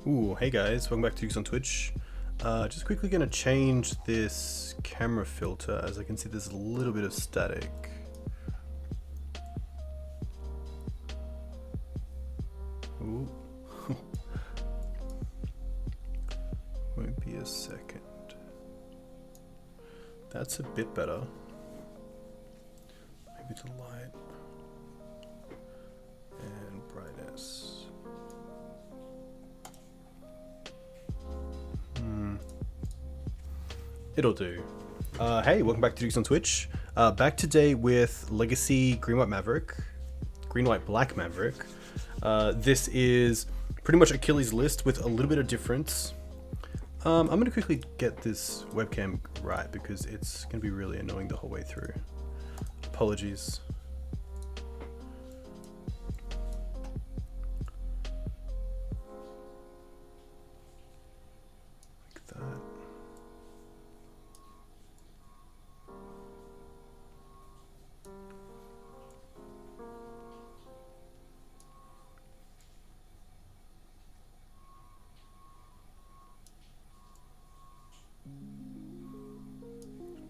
Ooh, hey guys, welcome back to Geeks on Twitch. Just quickly gonna change this camera filter as I can see there's a little bit of static. Ooh. Won't be a second. That's a bit better. Maybe the light and brightness. It'll do. Hey, welcome back to Geeks on Twitch. Back today with Legacy Green White Black Maverick. This is pretty much Achilles' list with a little bit of difference. I'm gonna quickly get this webcam right because it's gonna be really annoying the whole way through. Apologies. Like that.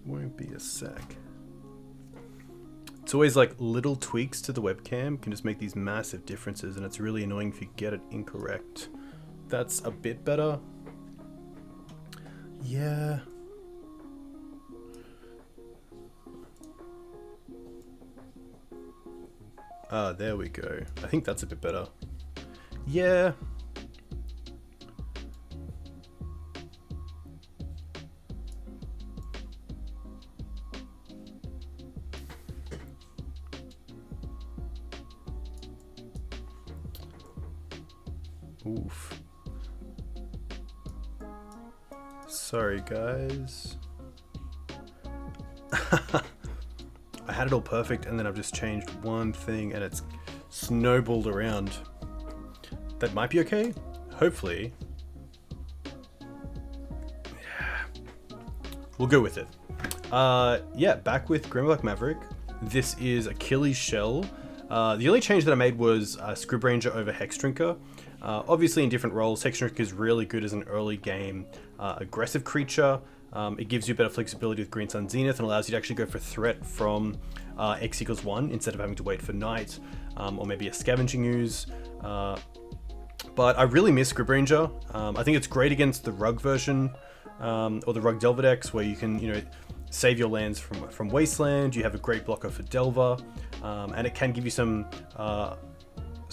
Won't be a sec. It's always like little tweaks to the webcam can just make these massive differences, and it's really annoying if you get it incorrect. That's a bit better. Yeah. There we go. I think that's a bit better. Yeah. Oof. Sorry, guys. I had it all perfect and then I've just changed one thing and it's snowballed around. That might be okay. Hopefully. Yeah. We'll go with it. Yeah, back with Green Black Maverick. This is Achilles' Shell. The only change that I made was Scrib Ranger over Hex Drinker. Obviously in different roles, Hex Drinker is really good as an early game aggressive creature. It gives you better flexibility with Green Sun Zenith and allows you to actually go for threat from X=1 instead of having to wait for night or maybe a scavenging ooze. But I really miss Scrib Ranger. I think it's great against the Rug version or the Rug Delver decks where you can, save your lands from Wasteland. You have a great blocker for Delver, and it can give you some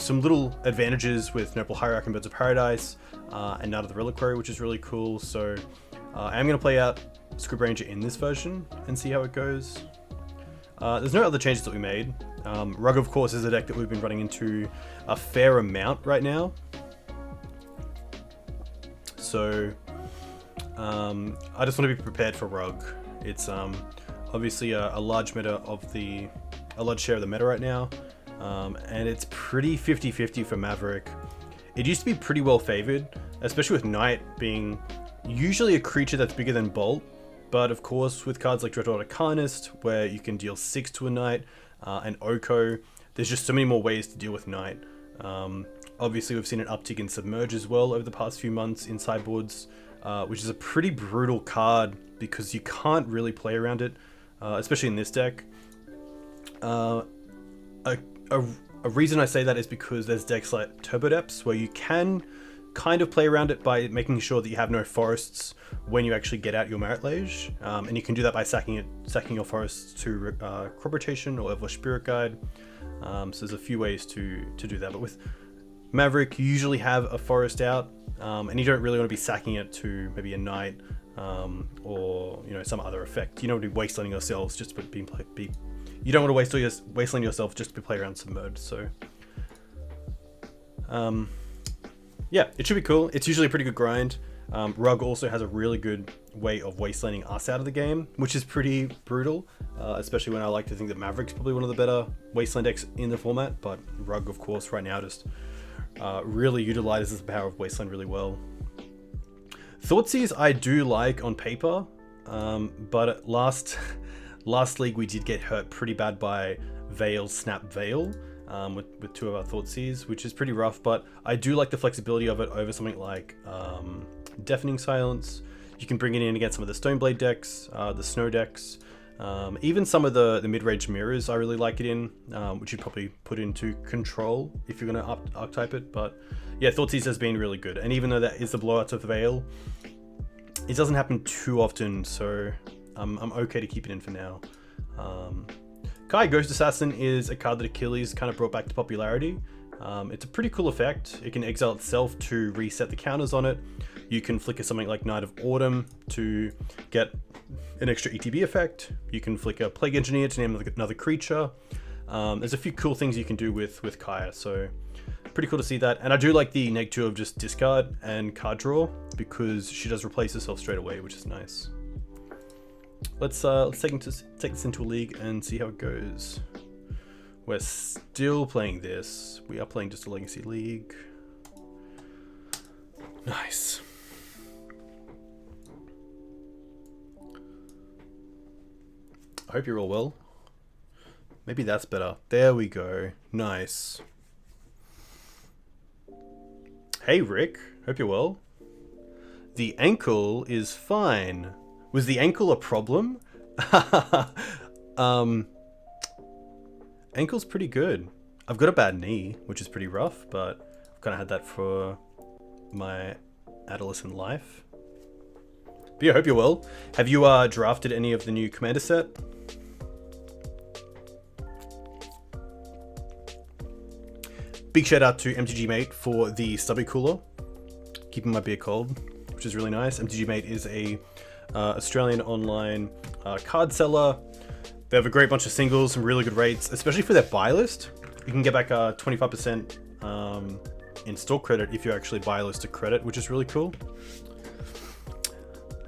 little advantages with Noble Hierarch and Birds of Paradise and Knight of the Reliquary, which is really cool. So I'm going to play out Scrib Ranger in this version and see how it goes. There's no other changes that we made. Rug, of course, is a deck that we've been running into a fair amount right now. So I just want to be prepared for Rug. It's obviously a large share of the meta right now. And it's pretty 50-50 for Maverick. It used to be pretty well favored, especially with Knight being usually a creature that's bigger than Bolt. But of course, with cards like Dreadhorde Arcanist, where you can deal 6 to a Knight, and Oko, there's just so many more ways to deal with Knight. Obviously, we've seen an uptick in Submerge as well over the past few months in sideboards, which is a pretty brutal card because you can't really play around it, especially in this deck. A reason I say that is because there's decks like Turbo Depths where you can kind of play around it by making sure that you have no forests when you actually get out your Merit Lage, and you can do that by sacking your forests to Crop Rotation or Elvish Spirit Guide. So there's a few ways to do that, but with Maverick you usually have a forest out, and you don't really want to be sacking it to maybe a Knight or some other effect. You don't want to be wastelanding yourselves just to you don't want to wasteland yourself just to play around Submerged. So, yeah, it should be cool. It's usually a pretty good grind. Rug also has a really good way of wastelanding us out of the game, which is pretty brutal, especially when I like to think that Maverick's probably one of the better wasteland decks in the format. But Rug, of course, right now just really utilizes the power of wasteland really well. Thoughtseize I do like on paper, but at last league we did get hurt pretty bad by Snap Veil. with 2 of our Thoughtseize, which is pretty rough, but I do like the flexibility of it over something like Deafening Silence. You can bring it in against some of the Stoneblade decks, the Snow decks, even some of the mid-range mirrors I really like it in, which you'd probably put into Control if you're going to archetype it. But yeah, Thoughtseize has been really good, and even though that is the blowout of Veil, it doesn't happen too often, so I'm okay to keep it in for now. Kai Ghost Assassin is a card that Achilles kind of brought back to popularity. It's a pretty cool effect. It can exile itself to reset the counters on it. You can flicker something like Knight of Autumn to get an extra ETB effect. You can flicker Plague Engineer to name another creature. There's a few cool things you can do with Kaya, so pretty cool to see that. And I do like the -2 of just discard and card draw, because she does replace herself straight away, which is nice. Let's take this into a league and see how it goes. We're still playing this. We are playing just a Legacy League. Nice. I hope you're all well. Maybe that's better. There we go. Nice. Hey Rick, hope you're well. The ankle is fine. Was the ankle a problem? Ankle's pretty good. I've got a bad knee, which is pretty rough, but I've kind of had that for my adolescent life. But yeah, I hope you're well. Have you drafted any of the new Commander set? Big shout out to MTG Mate for the stubby cooler, keeping my beer cold, which is really nice. MTG Mate is a Australian online card seller. They have a great bunch of singles, some really good rates, especially for their buy list. You can get back 25% in store credit if you actually buy a list of credit, which is really cool.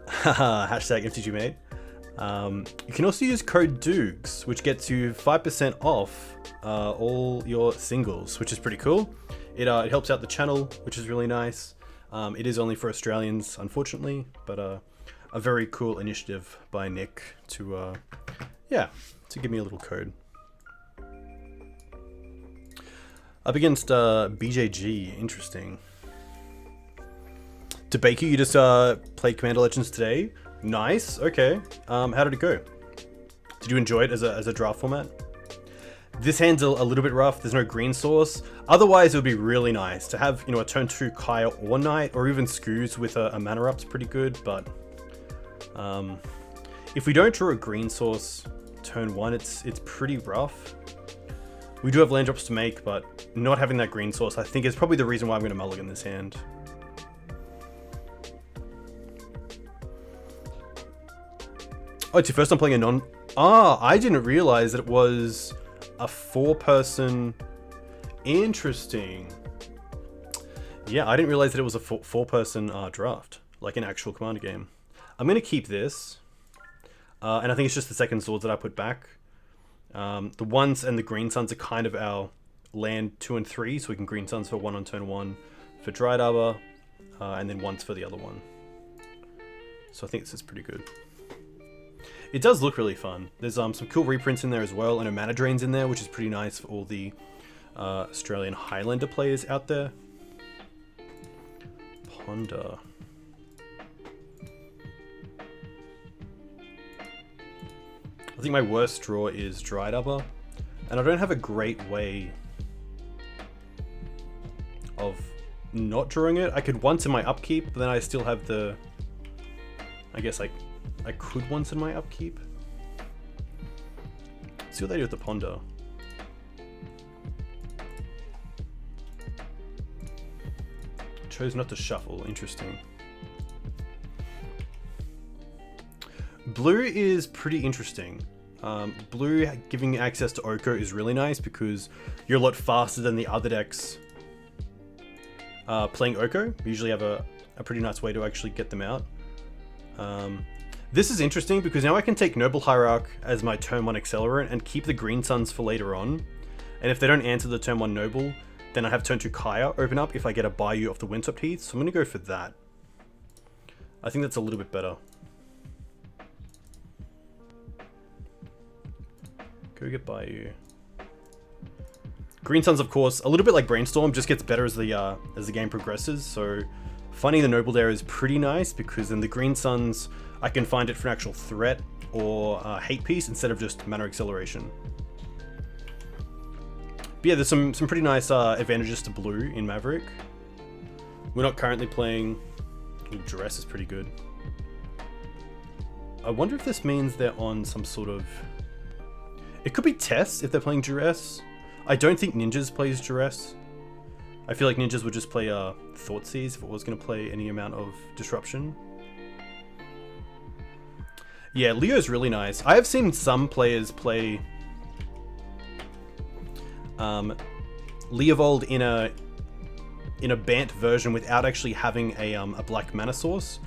Hashtag MTGMate. You can also use code DOOGS, which gets you 5% off all your singles, which is pretty cool. It helps out the channel, which is really nice. It is only for Australians, unfortunately, but a very cool initiative by Nick to give me a little code. Up against BJG, interesting. Debaku, you just played Commander Legends today. Nice, okay. How did it go? Did you enjoy it as a draft format? This hand's a little bit rough. There's no green source. Otherwise, it would be really nice to have, a turn 2 Kaya or Knight, or even Skoos with a mana up's pretty good. But if we don't draw a green source turn 1, it's pretty rough. We do have land drops to make, but not having that green source, I think, is probably the reason why I'm going to mulligan this hand. Oh, it's your first time playing a non... I didn't realize that it was a 4-person... Interesting. Yeah, I didn't realize that it was a 4-person draft, like an actual Commander game. I'm going to keep this. And I think it's just the second swords that I put back. The ones and the green suns are kind of our land 2 and 3, so we can green suns for 1 on turn 1 for Dried Arbor, and then once for the other one. So I think this is pretty good. It does look really fun. There's some cool reprints in there as well, and a mana drains in there, which is pretty nice for all the Australian Highlander players out there. Ponder. I think my worst draw is Dried Arbor, and I don't have a great way of not drawing it. I could once in my upkeep, but then I still have the... I guess I could once in my upkeep. Let's see what they do with the Ponder. Chose not to shuffle. Interesting. Blue is pretty interesting. Blue giving access to Oko is really nice because you're a lot faster than the other decks playing Oko. We usually have a pretty nice way to actually get them out. This is interesting because now I can take Noble Hierarch as my turn 1 accelerant and keep the green suns for later on. And if they don't answer the turn 1 Noble, then I have turn 2 Kaya open up if I get a Bayou off the Windswept Heath. So I'm going to go for that. I think that's a little bit better. Go get Bayou. Green Suns, of course, a little bit like Brainstorm, just gets better as the game progresses. So finding the Noble there is pretty nice, because in the Green Suns, I can find it for an actual threat or hate piece instead of just mana acceleration. But yeah, there's some pretty nice advantages to blue in Maverick. We're not currently playing... Ooh, Duress is pretty good. I wonder if this means they're on some sort of... It could be Tess if they're playing Duress. I don't think Ninjas plays Duress. I feel like Ninjas would just play Thoughtseize if it was going to play any amount of Disruption. Yeah, Leo's really nice. I have seen some players play Leovold in a Bant version without actually having a black mana source,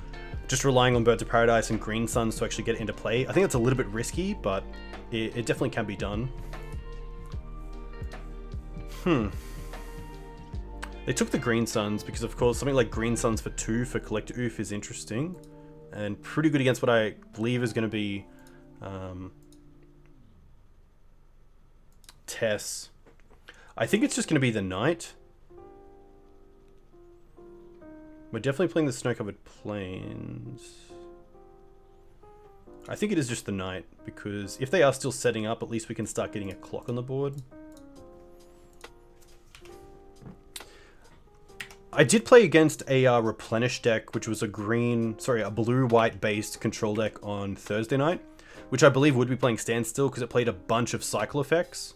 just relying on Birds of Paradise and Green Suns to actually get it into play. I think that's a little bit risky, but it definitely can be done. They took the Green Suns because, of course, something like Green Suns for 2 for Collector Oof is interesting and pretty good against what I believe is going to be Tess. I think it's just going to be the Knight. We're definitely playing the Snow-Covered Plains. I think it is just the Knight, because if they are still setting up, at least we can start getting a clock on the board. I did play against a Replenish deck, which was a blue-white based control deck on Thursday night, which I believe would be playing Standstill because it played a bunch of cycle effects,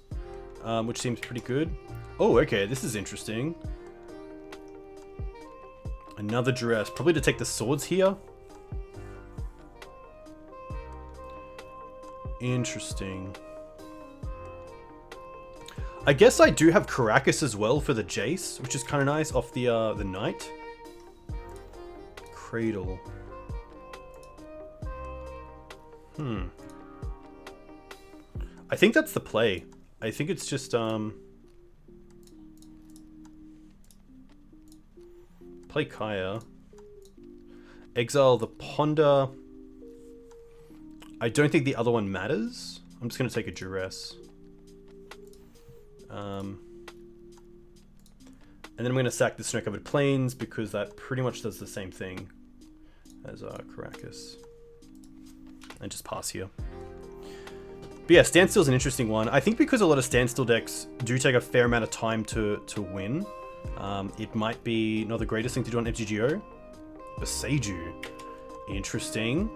which seems pretty good. Oh, okay, this is interesting. Another Duress, probably to take the swords here. Interesting. I guess I do have Caracas as well for the Jace, which is kind of nice off the Knight. Cradle. I think that's the play. I think it's just play Kaya. Exile the Ponder. I don't think the other one matters. I'm just going to take a Duress. And then I'm going to sack the Snow-Covered Plains because that pretty much does the same thing as Caracas. And just pass here. But yeah, Standstill's an interesting one. I think because a lot of Standstill decks do take a fair amount of time to win, it might be not the greatest thing to do on MTGO. Beseiju. Interesting.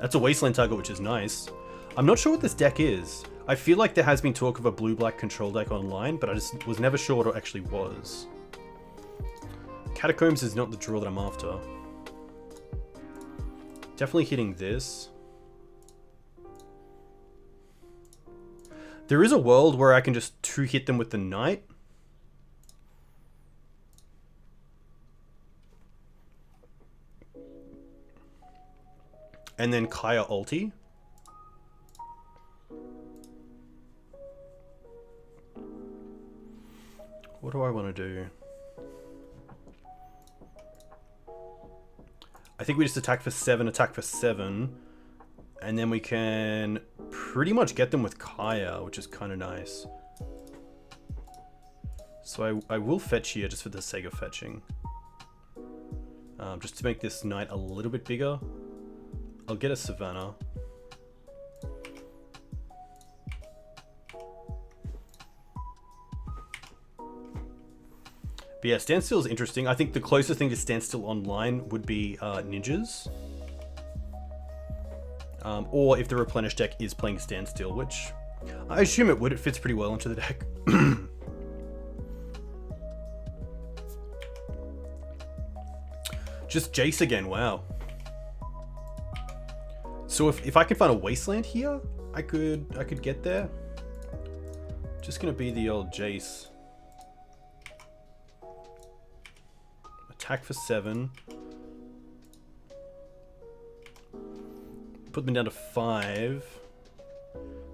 That's a Wasteland target, which is nice. I'm not sure what this deck is. I feel like there has been talk of a blue-black control deck online, but I just was never sure what it actually was. Catacombs is not the draw that I'm after. Definitely hitting this. There is a world where I can just 2-hit them with the Knight. And then Kaya ulti. What do I want to do? I think we just attack for 7, and then we can pretty much get them with Kaya, which is kind of nice. So I will fetch here just for the sake of fetching. Just to make this Knight a little bit bigger. I'll get a Savannah. But yeah, Standstill is interesting. I think the closest thing to Standstill online would be Ninjas. Or if the Replenish deck is playing Standstill, which I assume it would. It fits pretty well into the deck. Just Jace again, wow. So if I could find a Wasteland here, I could get there. Just gonna be the old Jace. Attack for 7. Put them down to 5.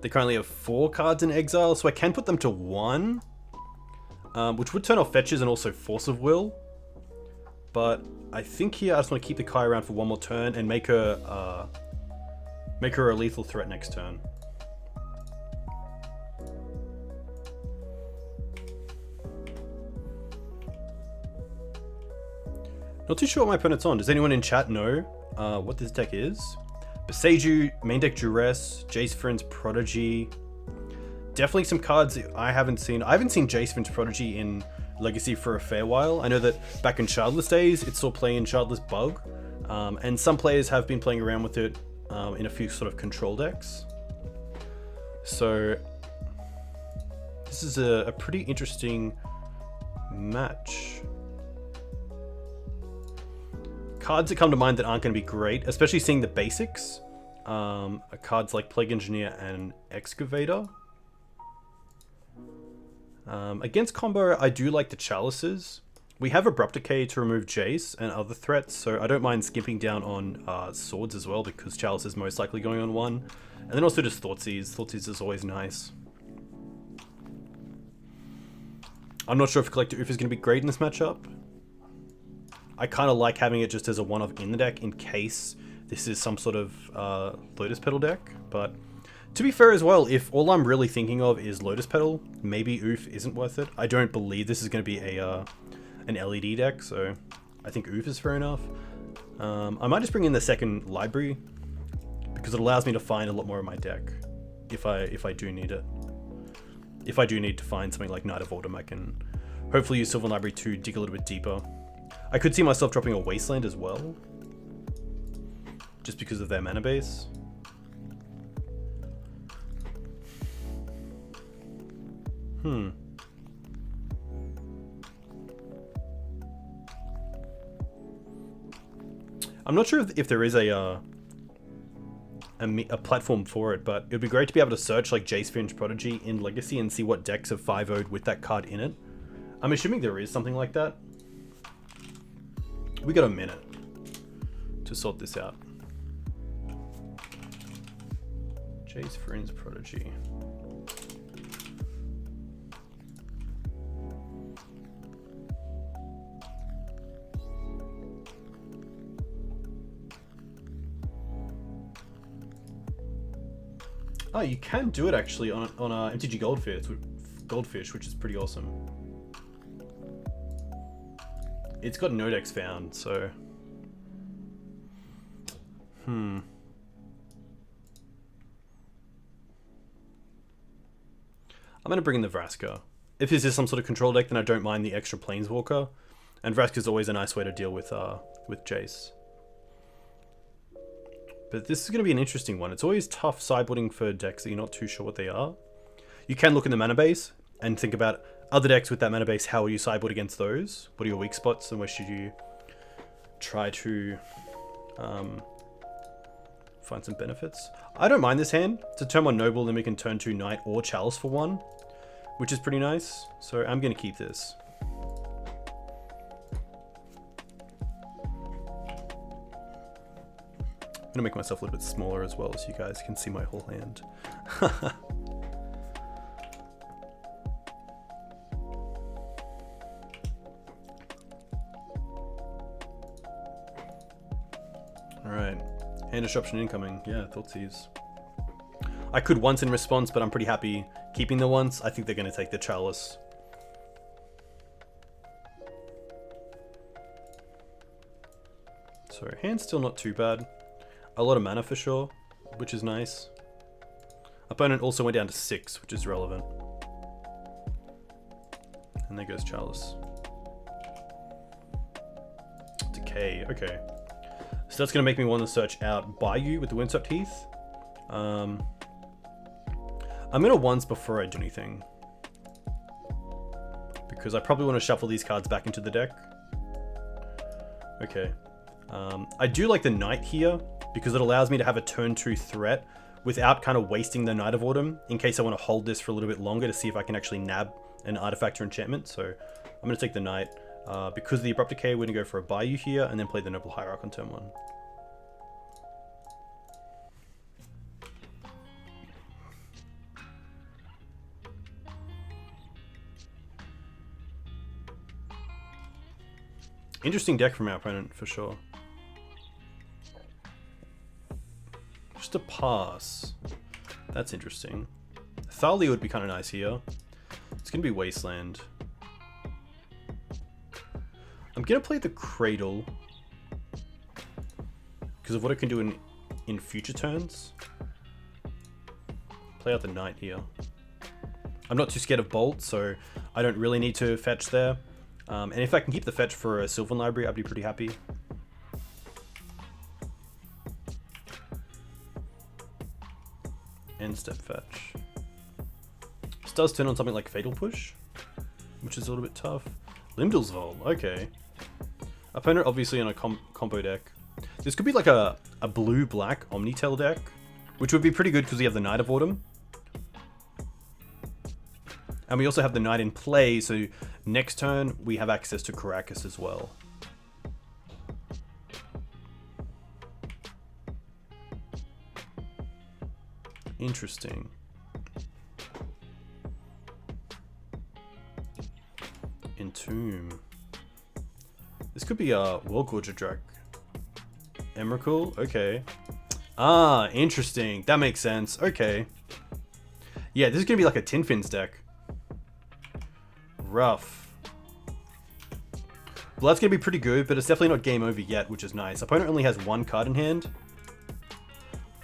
They currently have 4 cards in exile, so I can put them to 1. Which would turn off fetches and also Force of Will. But I think here I just want to keep the Kai around for one more turn and make her a lethal threat next turn. Not too sure what my opponent's on. Does anyone in chat know what this deck is? Beseiju, main deck Duress, Jace Vryn's Prodigy. Definitely some cards I haven't seen. I haven't seen Jace Vryn's Prodigy in Legacy for a fair while. I know that back in Shardless days, it saw play in Shardless Bug. And some players have been playing around with it in a few sort of control decks. So this is a pretty interesting match. Cards that come to mind that aren't going to be great, especially seeing the basics, are cards like Plague Engineer and Excavator. Against combo, I do like the Chalices. We have Abrupt Decay to remove Jace and other threats, so I don't mind skipping down on swords as well, because Chalice is most likely going on one. And then also just Thoughtseize. Thoughtseize is always nice. I'm not sure if Collector Oof is going to be great in this matchup. I kind of like having it just as a one-off in the deck in case this is some sort of Lotus Petal deck, but to be fair as well, if all I'm really thinking of is Lotus Petal, maybe Oof isn't worth it. I don't believe this is going to be an LED deck, so I think Oof is fair enough. I might just bring in the second library because it allows me to find a lot more of my deck if I do need it. If I do need to find something like Knight of Autumn, I can hopefully use Sylvan Library to dig a little bit deeper. I could see myself dropping a Wasteland as well, just because of their mana base. I'm not sure if there is a platform for it, but it would be great to be able to search like Jace Vryn's Prodigy in Legacy and see what decks have 5-0'd with that card in it. I'm assuming there is something like that. We got a minute to sort this out. Jace Vryn's Prodigy. Oh, you can do it actually on MTG Goldfish, which is pretty awesome. It's got no decks found, so I'm gonna bring in the Vraska. If this is some sort of control deck, then I don't mind the extra Planeswalker, and Vraska is always a nice way to deal with Jace. But this is going to be an interesting one. It's always tough sideboarding for decks that you're not too sure what they are. You can look in the mana base and think about other decks with that mana base. How will you sideboard against those? What are your weak spots and where should you try to find some benefits? I don't mind this hand. It's a turn 1 Noble, then we can turn 2 Knight or Chalice for 1, which is pretty nice. So I'm going to keep this. I'm gonna make myself a little bit smaller as well so you guys can see my whole hand. Alright, hand disruption incoming. Yeah, Thoughtseize. I could once in response, but I'm pretty happy keeping the once. I think they're gonna take the Chalice. So hand's still not too bad. A lot of mana for sure, which is nice. Opponent also went down to 6, which is relevant. And there goes Chalice. Decay, okay. So that's going to make me want to search out Bayou with the Windswept Heath. I'm going to once before I do anything, because I probably want to shuffle these cards back into the deck. Okay. I do like the Knight here, because it allows me to have a turn 2 threat without kind of wasting the Knight of Autumn, in case I want to hold this for a little bit longer to see if I can actually nab an artifact or enchantment. So I'm going to take the Knight. Because of the Abrupt Decay, we're going to go for a Bayou here, and then play the Noble Hierarch on turn 1. Interesting deck from our opponent, for sure. Just a pass. That's interesting. Thalia would be kind of nice here. It's going to be Wasteland. I'm going to play the Cradle because of what it can do in future turns. Play out the Knight here. I'm not too scared of Bolt, so I don't really need to fetch there. And if I can keep the fetch for a Sylvan Library, I'd be pretty happy. End step fetch. This does turn on something like Fatal Push, which is a little bit tough. Limdal's Vol, okay. Opponent obviously on a combo deck. This could be like a blue-black Omnitel deck, which would be pretty good because we have the Knight of Autumn. And we also have the Knight in play, so next turn we have access to Karakas as well. Interesting. Entomb. This could be a Worldgorger Drac. Emrakul, okay. Ah, interesting. That makes sense. Okay. Yeah, this is gonna be like a Tinfin's deck. Rough. Well, that's gonna be pretty good, but it's definitely not game over yet, which is nice. Opponent only has one card in hand.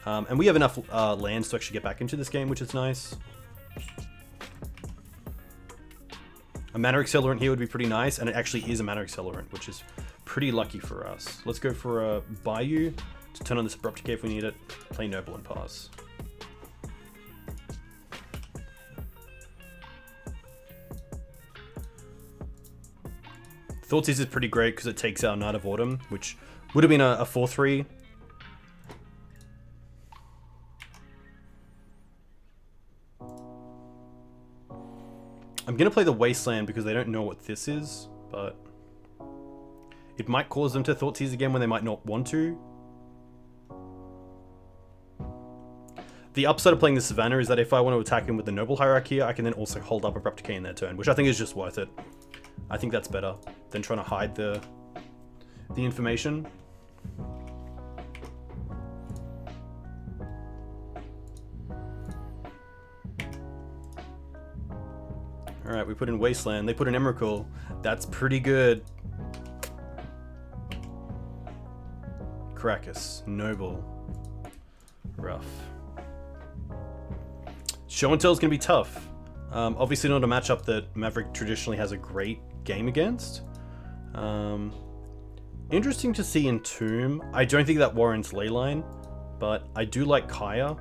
And we have enough lands to actually get back into this game, which is nice. A mana accelerant here would be pretty nice, and it actually is a mana accelerant, which is pretty lucky for us. Let's go for a Bayou to turn on this Abrupt Decay if we need it. Play Noble and pass. Thoughtseize is pretty great because it takes our Knight of Autumn, which would have been a 4/3. I'm going to play the Wasteland because they don't know what this is, but it might cause them to Thoughtseize again when they might not want to. The upside of playing the Savannah is that if I want to attack him with the Noble Hierarchy, I can then also hold up Abrupt Decay in their turn, which I think is just worth it. I think that's better than trying to hide the information. Alright, we put in Wasteland. They put in Emrakul. That's pretty good. Karakas. Noble. Rough. Show and Tell is going to be tough. Obviously not a matchup that Maverick traditionally has a great game against. Interesting to see Entomb. I don't think that warrants Leyline, but I do like Kaya.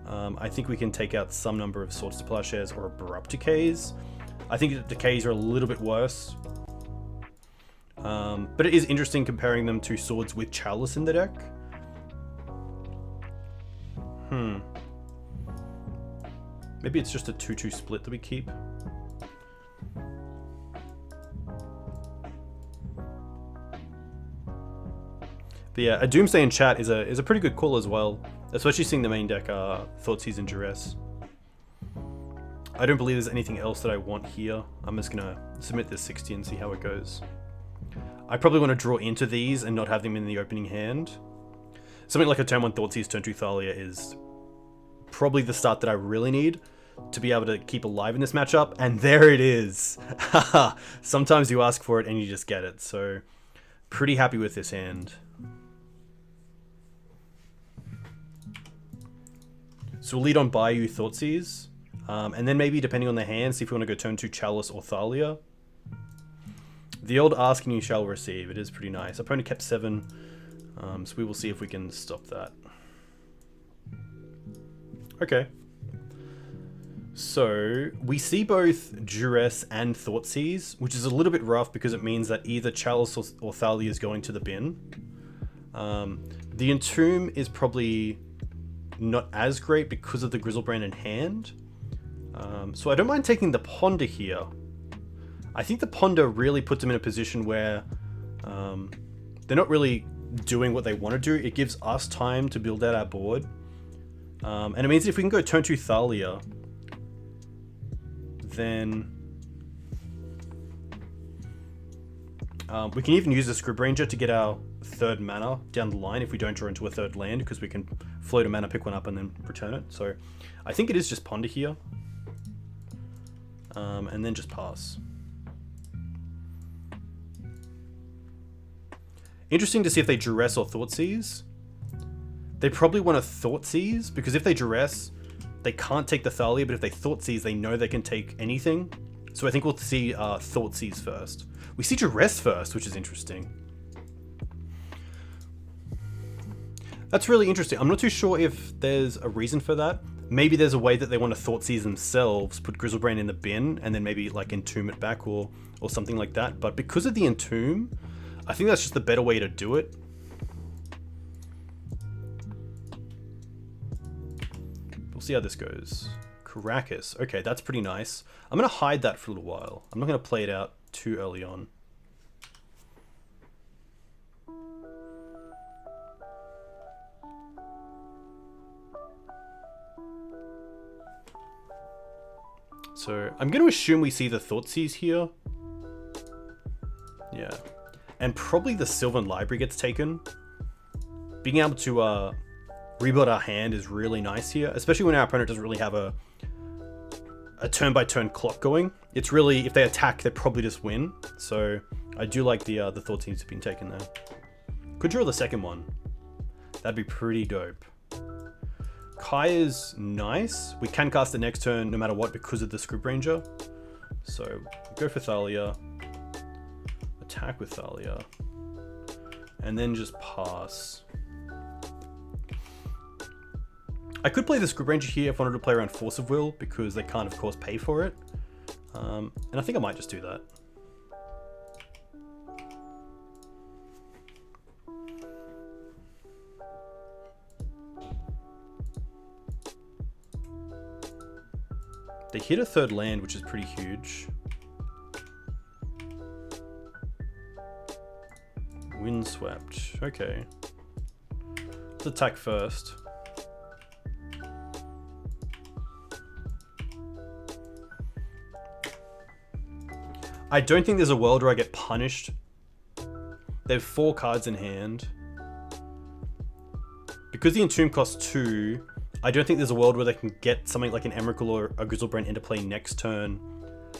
I think we can take out some number of Swords to Plowshares or Abrupt Decays. I think that Decays are a little bit worse. But it is interesting comparing them to Swords with Chalice in the deck. Maybe it's just a 2-2 split that we keep. But yeah, a Doomsday in chat is a pretty good call as well, especially seeing the main deck Thoughtseize and Duress. I don't believe there's anything else that I want here. I'm just gonna submit this 60 and see how it goes. I probably want to draw into these and not have them in the opening hand. Something like a turn 1 Thoughtseize, turn 2 Thalia is probably the start that I really need to be able to keep alive in this matchup, and there it is. Sometimes you ask for it and you just get it, so pretty happy with this hand. So we'll lead on Bayou Thoughtseize, and then maybe depending on the hand, see if we want to go turn 2 Chalice or Thalia. The old ask and you shall receive, it is pretty nice. Opponent kept 7, so we will see if we can stop that. Okay. So, we see both Duress and Thoughtseize, which is a little bit rough because it means that either Chalice or Thalia is going to the bin. The Entomb is probably not as great because of the Grizzlebrand in hand. So I don't mind taking the Ponder here. I think the Ponder really puts them in a position where they're not really doing what they want to do. It gives us time to build out our board. And it means if we can go turn 2 Thalia, then we can even use the Scrib Ranger to get our 3rd mana down the line if we don't draw into a 3rd land, because we can float a mana, pick one up, and then return it. So I think it is just Ponder here. And then just pass. Interesting to see if they duress or Thoughtseize. They probably want to Thoughtseize, because if they duress, they can't take the Thalia, but if they Thoughtseize, they know they can take anything. So I think we'll see Thoughtseize first. We see duress first, which is interesting. That's really interesting. I'm not too sure if there's a reason for that. Maybe there's a way that they want to Thoughtseize themselves, put Grizzlebrand in the bin, and then maybe like entomb it back or something like that. But because of the entomb, I think that's just the better way to do it. We'll see how this goes. Caracas. Okay, that's pretty nice. I'm going to hide that for a little while. I'm not going to play it out too early on. So I'm going to assume we see the Thoughtseize here. Yeah. And probably the Sylvan Library gets taken. Being able to rebuild our hand is really nice here, especially when our opponent doesn't really have a turn-by-turn clock going. It's really, if they attack, they probably just win. So I do like the Thoughtseize being taken there. Could draw the second one. That'd be pretty dope. Kaya's nice. We can cast it next turn no matter what because of the Script Ranger. So go for Thalia. Attack with Thalia. And then just pass. I could play the Script Ranger here if I wanted to play around Force of Will, because they can't, of course, pay for it. And I think I might just do that. They hit a third land, which is pretty huge. Windswept. Okay. Let's attack first. I don't think there's a world where I get punished. They have 4 cards in hand. Because the Entomb costs 2, I don't think there's a world where they can get something like an Emrakul or a Grizzlebrand into play next turn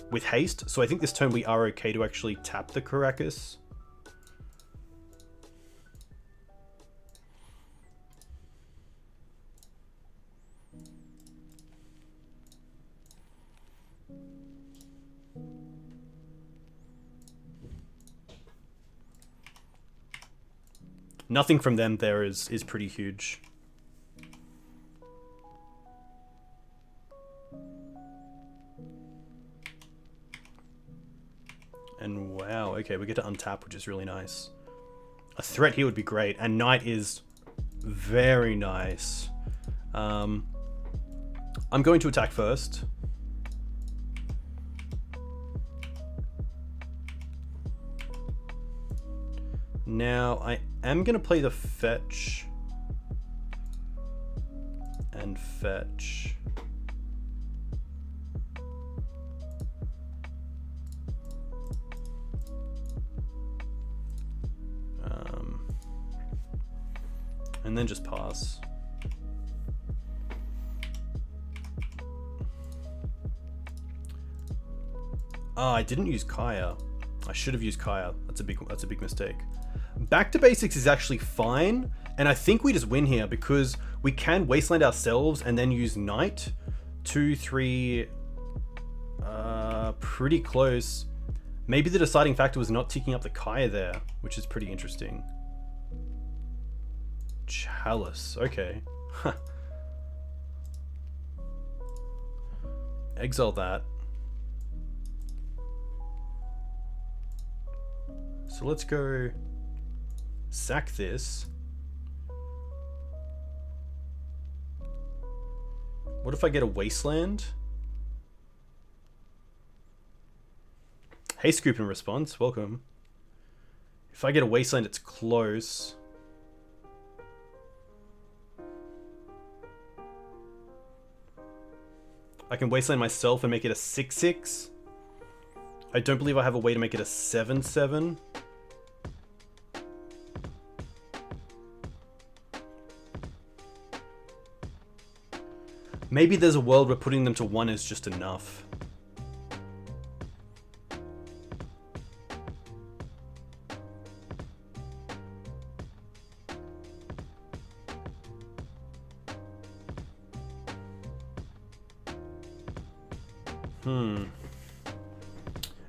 with haste. So I think this turn we are okay to actually tap the Caracas. Nothing from them there is pretty huge. And wow, okay, we get to untap, which is really nice. A threat here would be great, and Knight is very nice. I'm going to attack first. Now, I am going to play the fetch. And fetch. And then just pass. Ah, I didn't use Kaya. I should have used Kaya. That's a big mistake. Back to basics is actually fine, and I think we just win here because we can wasteland ourselves and then use Knight. 2, 3, pretty close. Maybe the deciding factor was not ticking up the Kaya there, which is pretty interesting. Chalice, okay. Exile that. So let's go sack this. What if I get a wasteland? Hey Scoop in response, welcome. If I get a wasteland, it's close. I can wasteland myself and make it a 6/6. I don't believe I have a way to make it a 7/7. Maybe there's a world where putting them to 1 is just enough.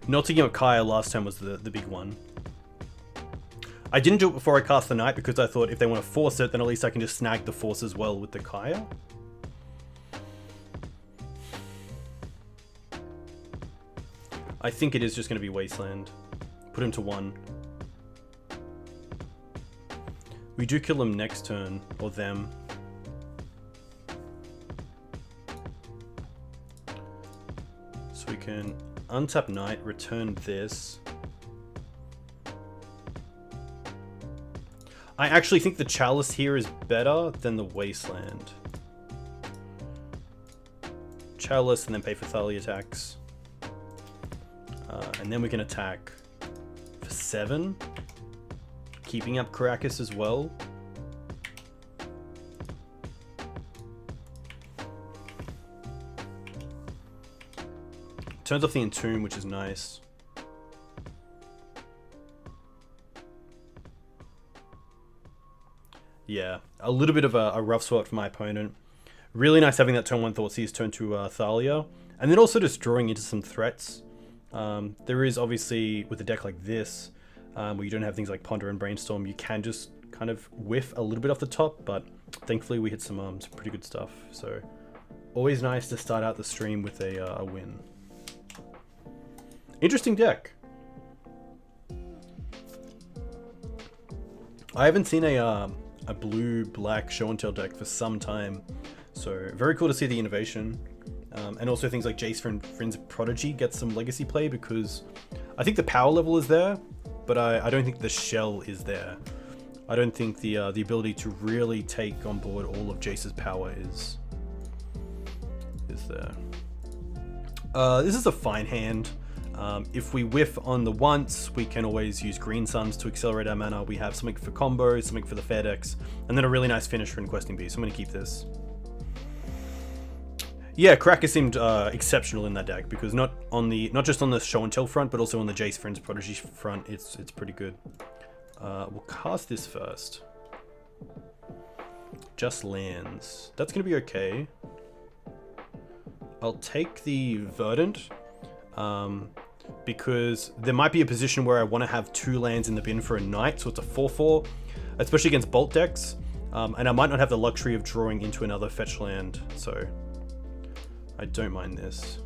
Not taking up Kaya last time was the big one. I didn't do it before I cast the Knight because I thought if they want to force it, then at least I can just snag the force as well with the Kaya. I think it is just going to be Wasteland. Put him to 1. We do kill him next turn, or them. So we can untap Knight, return this. I actually think the Chalice here is better than the Wasteland. Chalice and then pay for Thalia attacks. And then we can attack for 7. Keeping up Caracas as well. Turns off the Entomb, which is nice. Yeah, a little bit of a rough spot for my opponent. Really nice having that turn 1 Thoughtseize turn to Thalia. And then also just drawing into some threats. There is obviously, with a deck like this, where you don't have things like Ponder and Brainstorm, you can just kind of whiff a little bit off the top, but thankfully we hit some pretty good stuff. So always nice to start out the stream with a win. Interesting deck. I haven't seen a blue-black show and tell deck for some time, so very cool to see the innovation. And also things like Jace Friends Prodigy get some legacy play because I think the power level is there, but I don't think the shell is there. I don't think the ability to really take on board all of Jace's power is there. This is a fine hand. If we whiff on the once, we can always use Green Suns to accelerate our mana. We have something for combos, something for the fair decks, and then a really nice finisher in Questing Beast. So I'm going to keep this. Yeah, Cracker seemed exceptional in that deck because not just on the show and tell front, but also on the Jace Friends Prodigy front. It's pretty good. We'll cast this first. Just lands. That's going to be okay. I'll take the Verdant. Because there might be a position where I want to have 2 lands in the bin for a Knight, so it's a 4/4, especially against Bolt decks, and I might not have the luxury of drawing into another fetch land, so I don't mind this.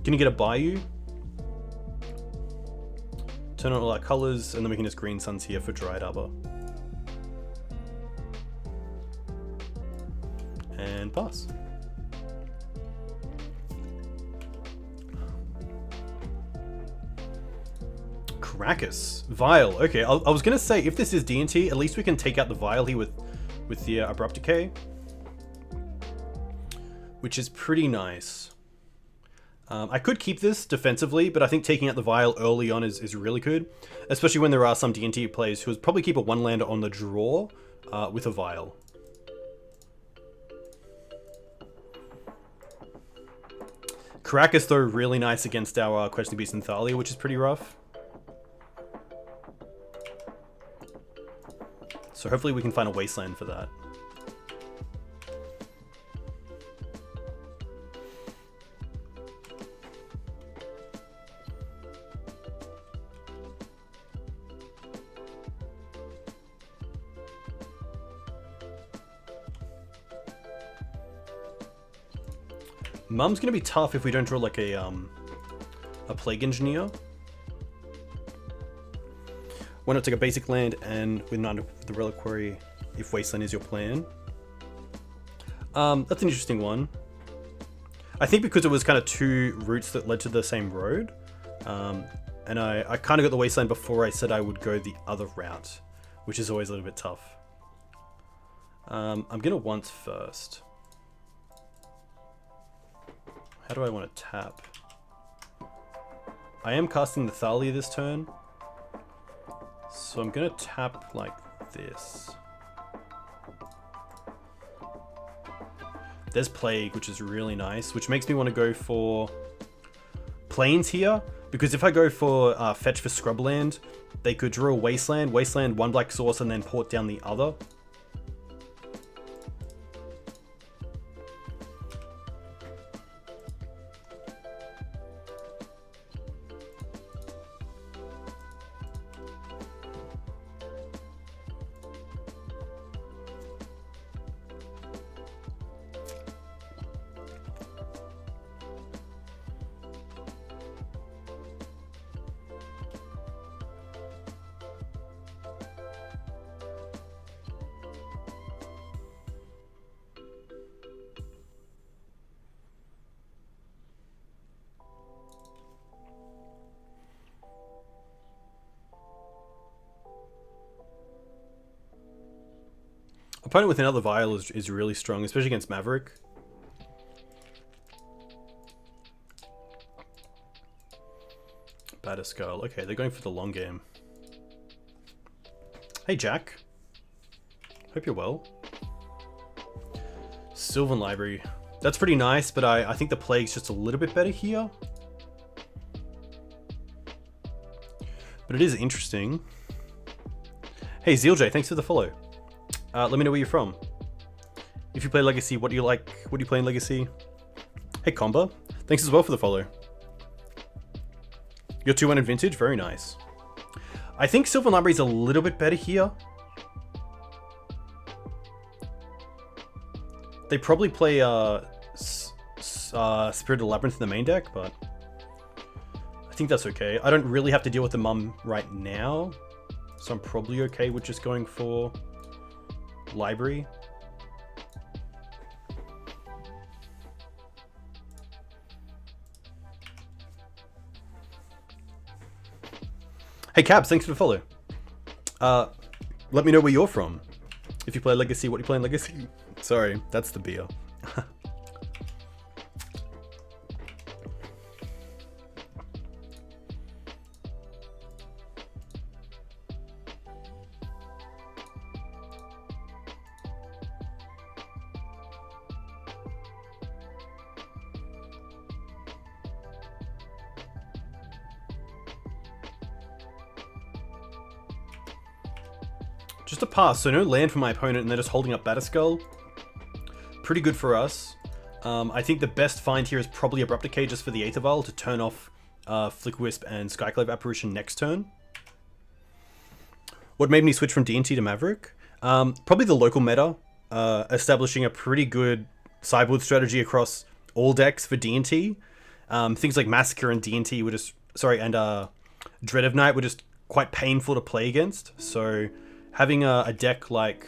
Gonna get a Bayou, turn on all our colors, and then we can just Green Suns here for Dried Arbor. And pass. Caracas. Vial. Okay, I was going to say, if this is D&T, at least we can take out the Vial here with the Abrupt Decay. Which is pretty nice. I could keep this defensively, but I think taking out the Vial early on is really good. Especially when there are some D&T players who would probably keep a 1-lander on the draw with a Vial. Caracas, though, really nice against our Questing Beast and Thalia, which is pretty rough. So hopefully we can find a Wasteland for that. Mum's gonna be tough if we don't draw like a Plague Engineer. Why not take a basic land and with none of the Reliquary if Wasteland is your plan? That's an interesting one. I think because it was kind of 2 routes that led to the same road, and I kind of got the Wasteland before I said I would go the other route, which is always a little bit tough. I'm gonna once first. How do I want to tap? I am casting the Thalia this turn. So I'm going to tap like this. There's Plague, which is really nice, which makes me want to go for Plains here. Because if I go for Fetch for Scrubland, they could draw a Wasteland, 1 black source, and then port down the other. Opponent with another Vial is really strong, especially against Maverick. Batterskull. Okay, they're going for the long game. Hey, Jack. Hope you're well. Sylvan Library. That's pretty nice, but I think the Plague's just a little bit better here. But it is interesting. Hey, ZealJ, thanks for the follow. Let me know where you're from. If you play Legacy, what do you like? What do you play in Legacy? Hey, Comba, thanks as well for the follow. You're 2-1 in Vintage, very nice. I think Sylvan Library's a little bit better here. They probably play Spirit of Labyrinth in the main deck, but I think that's okay. I don't really have to deal with the Mum right now, so I'm probably okay with just going for Library. Hey Cabs, thanks for the follow. Let me know where you're from. If you play Legacy, what do you play in Legacy? Sorry, that's the beer. Just a pass, so no land for my opponent, and they're just holding up Batterskull. Pretty good for us. I think the best find here is probably Abrupt Decay just for the Aether Vial to turn off Flick Wisp and Skyclave Apparition next turn. What made me switch from D&T to Maverick? Probably the local meta, establishing a pretty good sideboard strategy across all decks for D&T. Things like Massacre and D&T were just, and Dread of Night were just quite painful to play against. So having a deck like,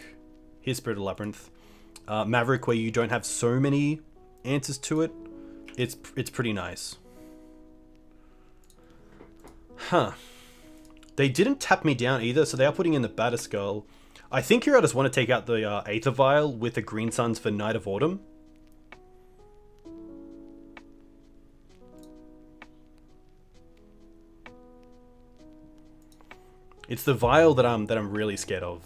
here's Spirit of Labyrinth, Maverick, where you don't have so many answers to it, it's pretty nice. Huh. They didn't tap me down either, so they are putting in the Batterskull. I think here I just want to take out the Aether Vial with the Green Suns for Night of Autumn. It's the Vial that I'm really scared of.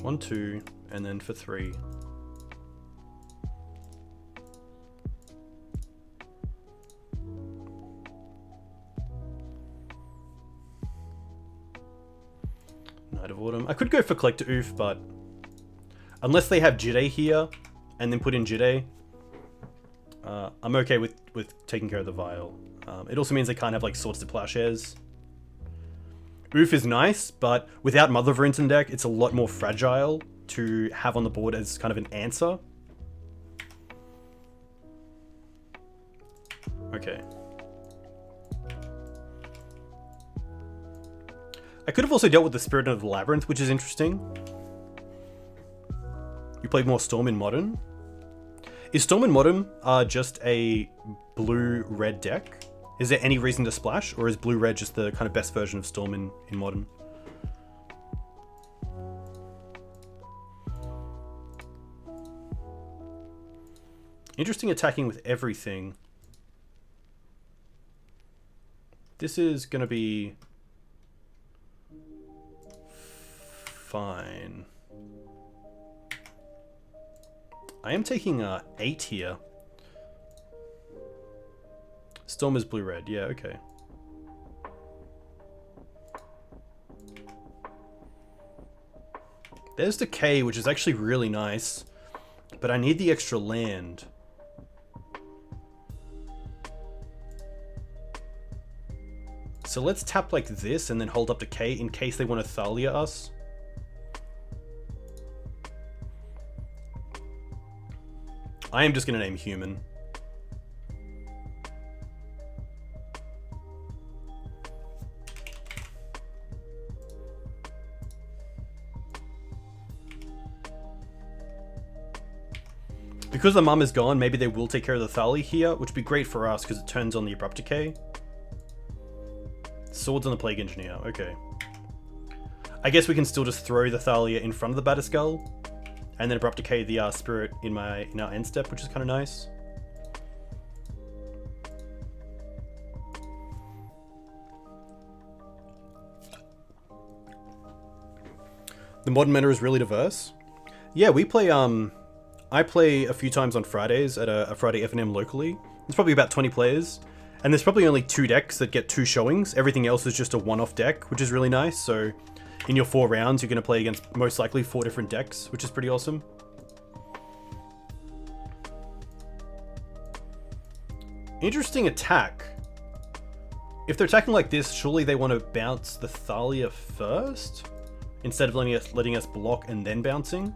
One, two, and then for 3. Night of Autumn. I could go for Collector Oof, but unless they have Jide here and then put in Jide, I'm okay with taking care of the Vial. It also means they can't have like Swords to Plowshares. Oof is nice, but without Mother of Runes in deck, it's a lot more fragile to have on the board as kind of an answer. Okay. I could have also dealt with the Spirit of the Labyrinth, which is interesting. You played more Storm in Modern. Is Storm in Modern just a blue-red deck? Is there any reason to splash, or is blue-red just the kind of best version of Storm in Modern? Interesting attacking with everything. This is gonna be fine. I am taking 8 here. Storm is blue-red. Yeah, okay. There's Decay, which is actually really nice, but I need the extra land. So let's tap like this and then hold up Decay in case they want to Thalia us. I am just going to name Human. Because the Mum is gone, maybe they will take care of the Thalia here, which would be great for us because it turns on the Abrupt Decay. Swords on the Plague Engineer, okay. I guess we can still just throw the Thalia in front of the Batterskull, and then Abrupt Decay the Spirit in our end step, which is kind of nice. The modern meta is really diverse. Yeah, we play, I play a few times on Fridays at a Friday F&M locally. There's probably about 20 players, and there's probably only 2 decks that get 2 showings. Everything else is just a one-off deck, which is really nice. So in your 4 rounds, you're going to play against most likely 4 different decks, which is pretty awesome. Interesting attack. If they're attacking like this, surely they want to bounce the Thalia first, instead of letting us block and then bouncing.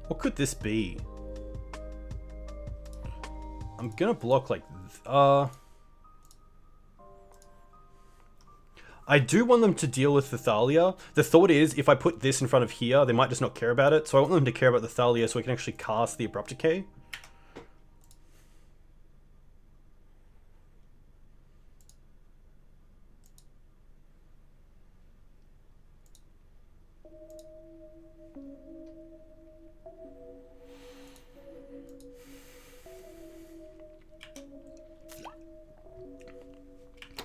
What could this be? I'm gonna block like... I do want them to deal with the Thalia. The thought is, if I put this in front of here, they might just not care about it. So I want them to care about the Thalia so I can actually cast the Abrupt Decay.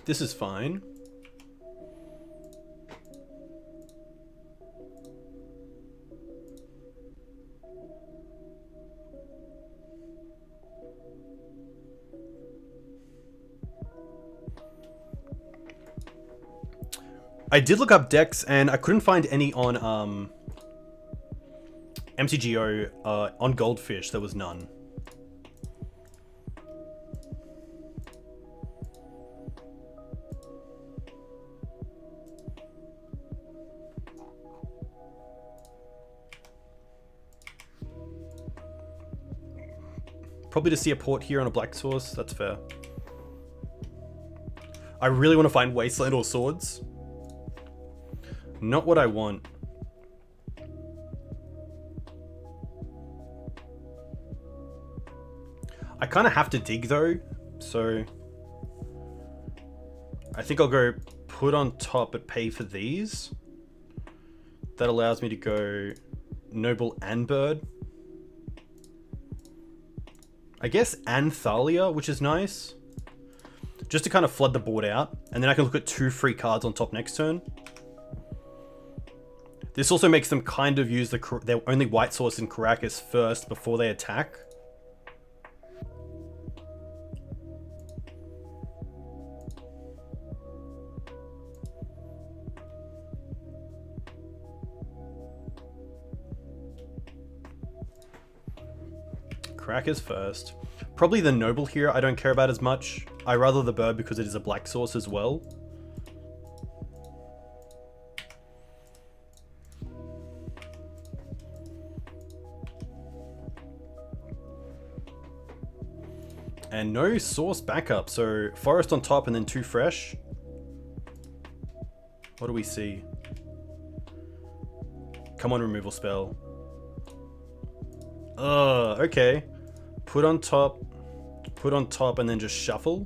This is fine. I did look up decks and I couldn't find any on MTGO. On Goldfish there was none. Probably to see a port here on a black source, that's fair. I really want to find Wasteland or Swords. Not what I want. I kind of have to dig though, so I think I'll go put on top but pay for these. That allows me to go Noble and Bird. I guess and Thalia, which is nice. Just to kind of flood the board out, and then I can look at 2 free cards on top next turn. This also makes them kind of use their only white source in Karakas first before they attack. Karakas first. Probably the Noble here I don't care about as much. I rather the Bird because it is a black source as well. And no source backup, so Forest on top and then 2 fresh. What do we see? Come on, removal spell. Okay. Put on top, and then just shuffle.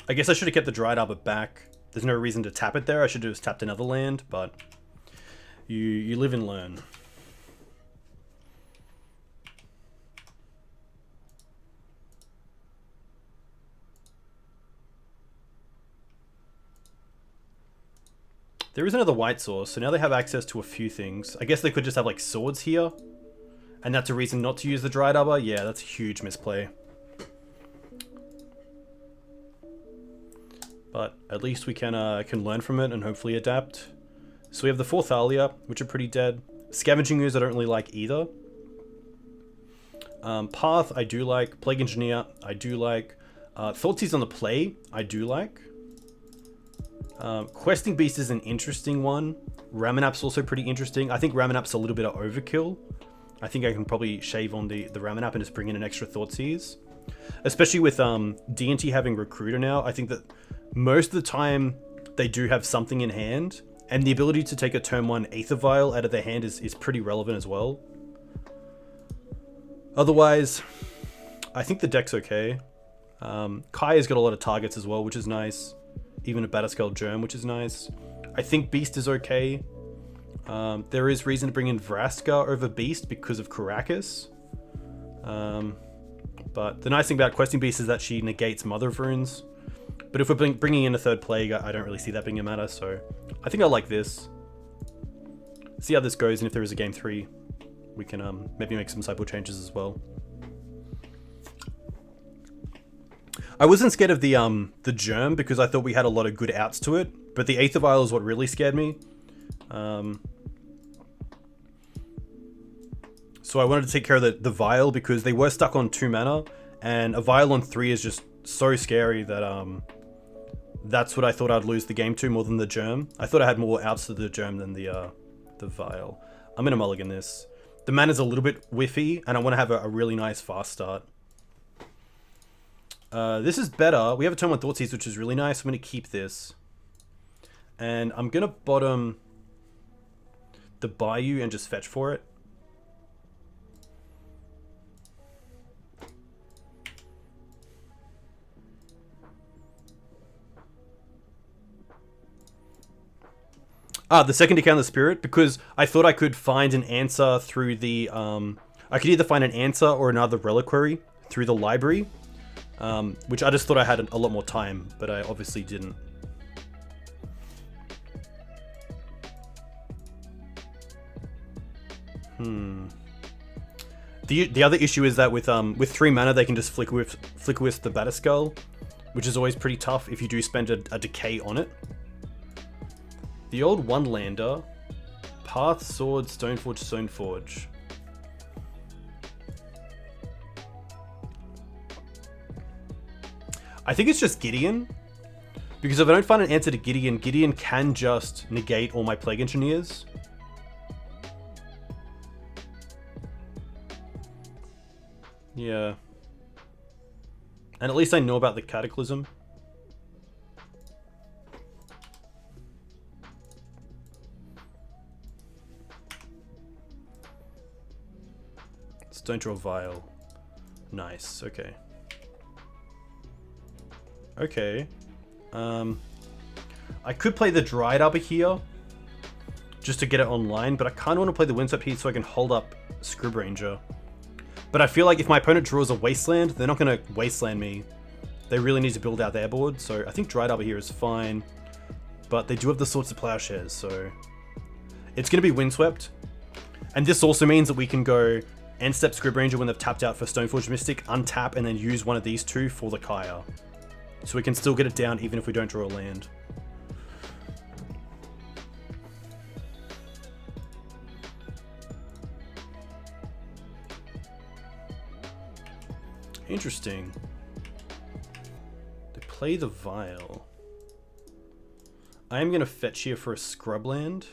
I guess I should have kept the Dried Arbor back. There's no reason to tap it there. I should have just tapped another land, but you live and learn. There is another white source, so now they have access to a few things. I guess they could just have like swords here, and that's a reason not to use the Dried Arbor. Yeah, that's a huge misplay. But at least we can learn from it and hopefully adapt. So we have the 4 Thalia, which are pretty dead. Scavenging Ooze I don't really like either. Path I do like. Plague Engineer I do like. Thoughtseize on the play I do like. Questing Beast is an interesting one. Ramanap's also pretty interesting. I think Ramanap's a little bit of overkill. I think I can probably shave on the Ramanap and just bring in an extra Thoughtseize. Especially with D&T having Recruiter now, I think that most of the time they do have something in hand. And the ability to take a turn 1 Aether Vial out of their hand is pretty relevant as well. Otherwise, I think the deck's okay. Kaya's got a lot of targets as well, which is nice. Even a Batterskull Germ, which is nice. I think Beast is okay. There is reason to bring in Vraska over Beast because of Karakas. But the nice thing about Questing Beast is that she negates Mother of Runes. But if we're bringing in a third Plague, I don't really see that being a matter, so I think I like this. See how this goes, and if there is a game 3, we can maybe make some sideboard changes as well. I wasn't scared of the Germ because I thought we had a lot of good outs to it, but the Aether Vial is what really scared me. So I wanted to take care of the Vial because they were stuck on 2 mana, and a Vial on 3 is just so scary that that's what I thought I'd lose the game to more than the Germ. I thought I had more outs to the Germ than the Vial. I'm gonna mulligan this. The mana's a little bit whiffy, and I want to have a really nice fast start. This is better. We have a turn 1 Thoughtseize, which is really nice. I'm gonna keep this, and I'm gonna bottom the Bayou and just fetch for it. The second Decay on the Spirit, because I thought I could find an answer through the, I could either find an answer or another reliquary through the library, which I just thought I had a lot more time, but I obviously didn't. The other issue is that with 3 mana they can just flicker with the Batterskull, which is always pretty tough if you do spend a decay on it. The old 1-lander, Path, Sword, Stoneforge, Stoneforge. I think it's just Gideon, because if I don't find an answer to Gideon, Gideon can just negate all my Plague Engineers. Yeah. And at least I know about the Cataclysm. Don't draw Vial. Nice, okay. Okay. I could play the Dried Arbor here, just to get it online, but I kind of want to play the Windswept here so I can hold up Scribranger. But I feel like if my opponent draws a Wasteland, they're not going to Wasteland me. They really need to build out their board, so I think Dried Arbor here is fine. But they do have the Swords of Plowshares, so it's going to be Windswept. And this also means that we can go End step Scribranger when they've tapped out for Stoneforge Mystic, untap, and then use one of these 2 for the Kaya. So we can still get it down even if we don't draw a land. Interesting. They play the Vial. I am going to fetch here for a Scrubland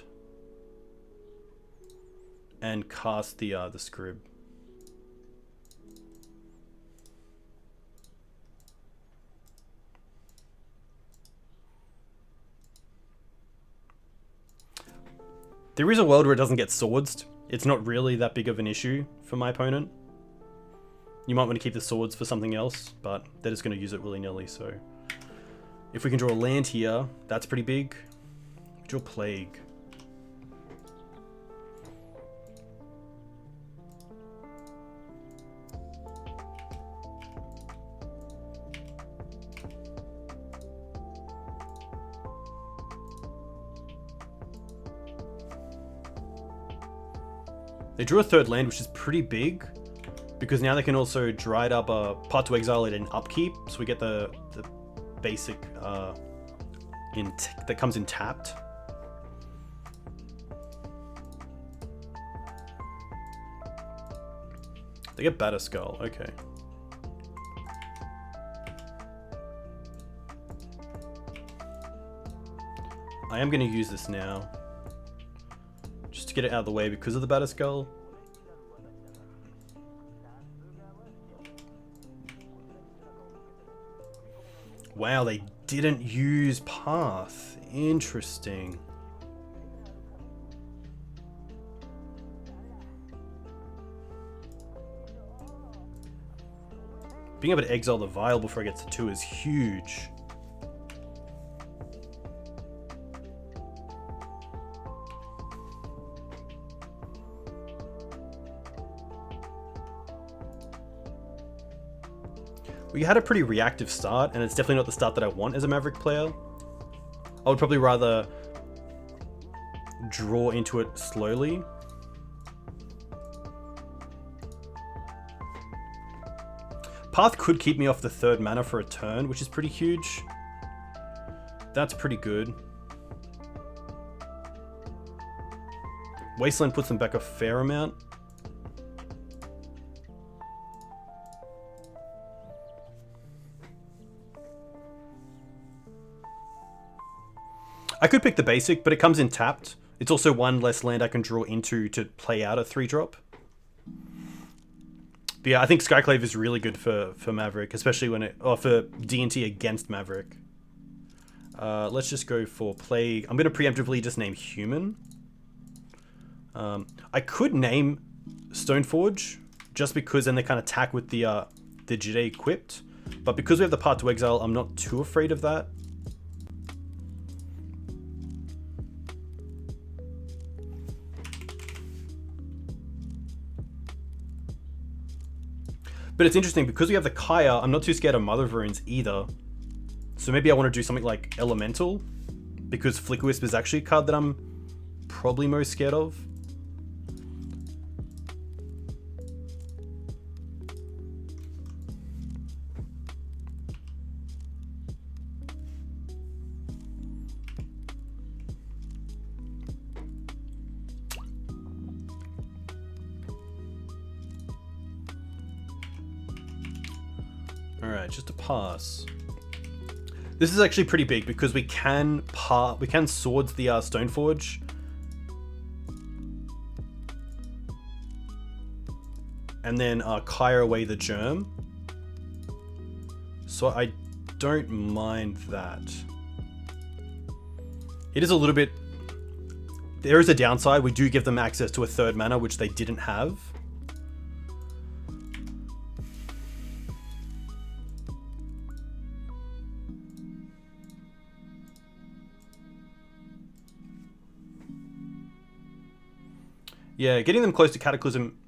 and cast the Scrib. There is a world where it doesn't get swords. It's not really that big of an issue for my opponent. You might want to keep the swords for something else, but they're just going to use it willy-nilly, so... If we can draw a land here, that's pretty big. Draw Plague. They drew a 3rd land, which is pretty big, because now they can also Dried up a Part to Exile it in upkeep, so we get the basic that comes in tapped. They get Batterskull, okay. I am going to use this now, just to get it out of the way because of the Batterskull. Wow, they didn't use Path. Interesting. Being able to exile the Vial before it gets to 2 is huge. We had a pretty reactive start, and it's definitely not the start that I want as a Maverick player. I would probably rather draw into it slowly. Path could keep me off the 3rd mana for a turn, which is pretty huge. That's pretty good. Wasteland puts them back a fair amount. I could pick the basic, but it comes in tapped. It's also 1 less land I can draw into to play out a 3-drop. But yeah, I think Skyclave is really good for Maverick, especially when it... or for D&T against Maverick. Let's just go for Plague. I'm going to preemptively just name Human. I could name Stoneforge, just because then they kind of attack with the Jide equipped. But because we have the Path to Exile, I'm not too afraid of that. But it's interesting, because we have the Kaya, I'm not too scared of Mother of Runes either. So maybe I want to do something like Elemental, because Flicker Wisp is actually a card that I'm probably most scared of. Alright, just a pass. This is actually pretty big because we can swords the Stoneforge. And then Kaya away the Germ. So I don't mind that. It is a little bit... There is a downside. We do give them access to a 3rd mana, which they didn't have. Yeah, getting them close to Cataclysm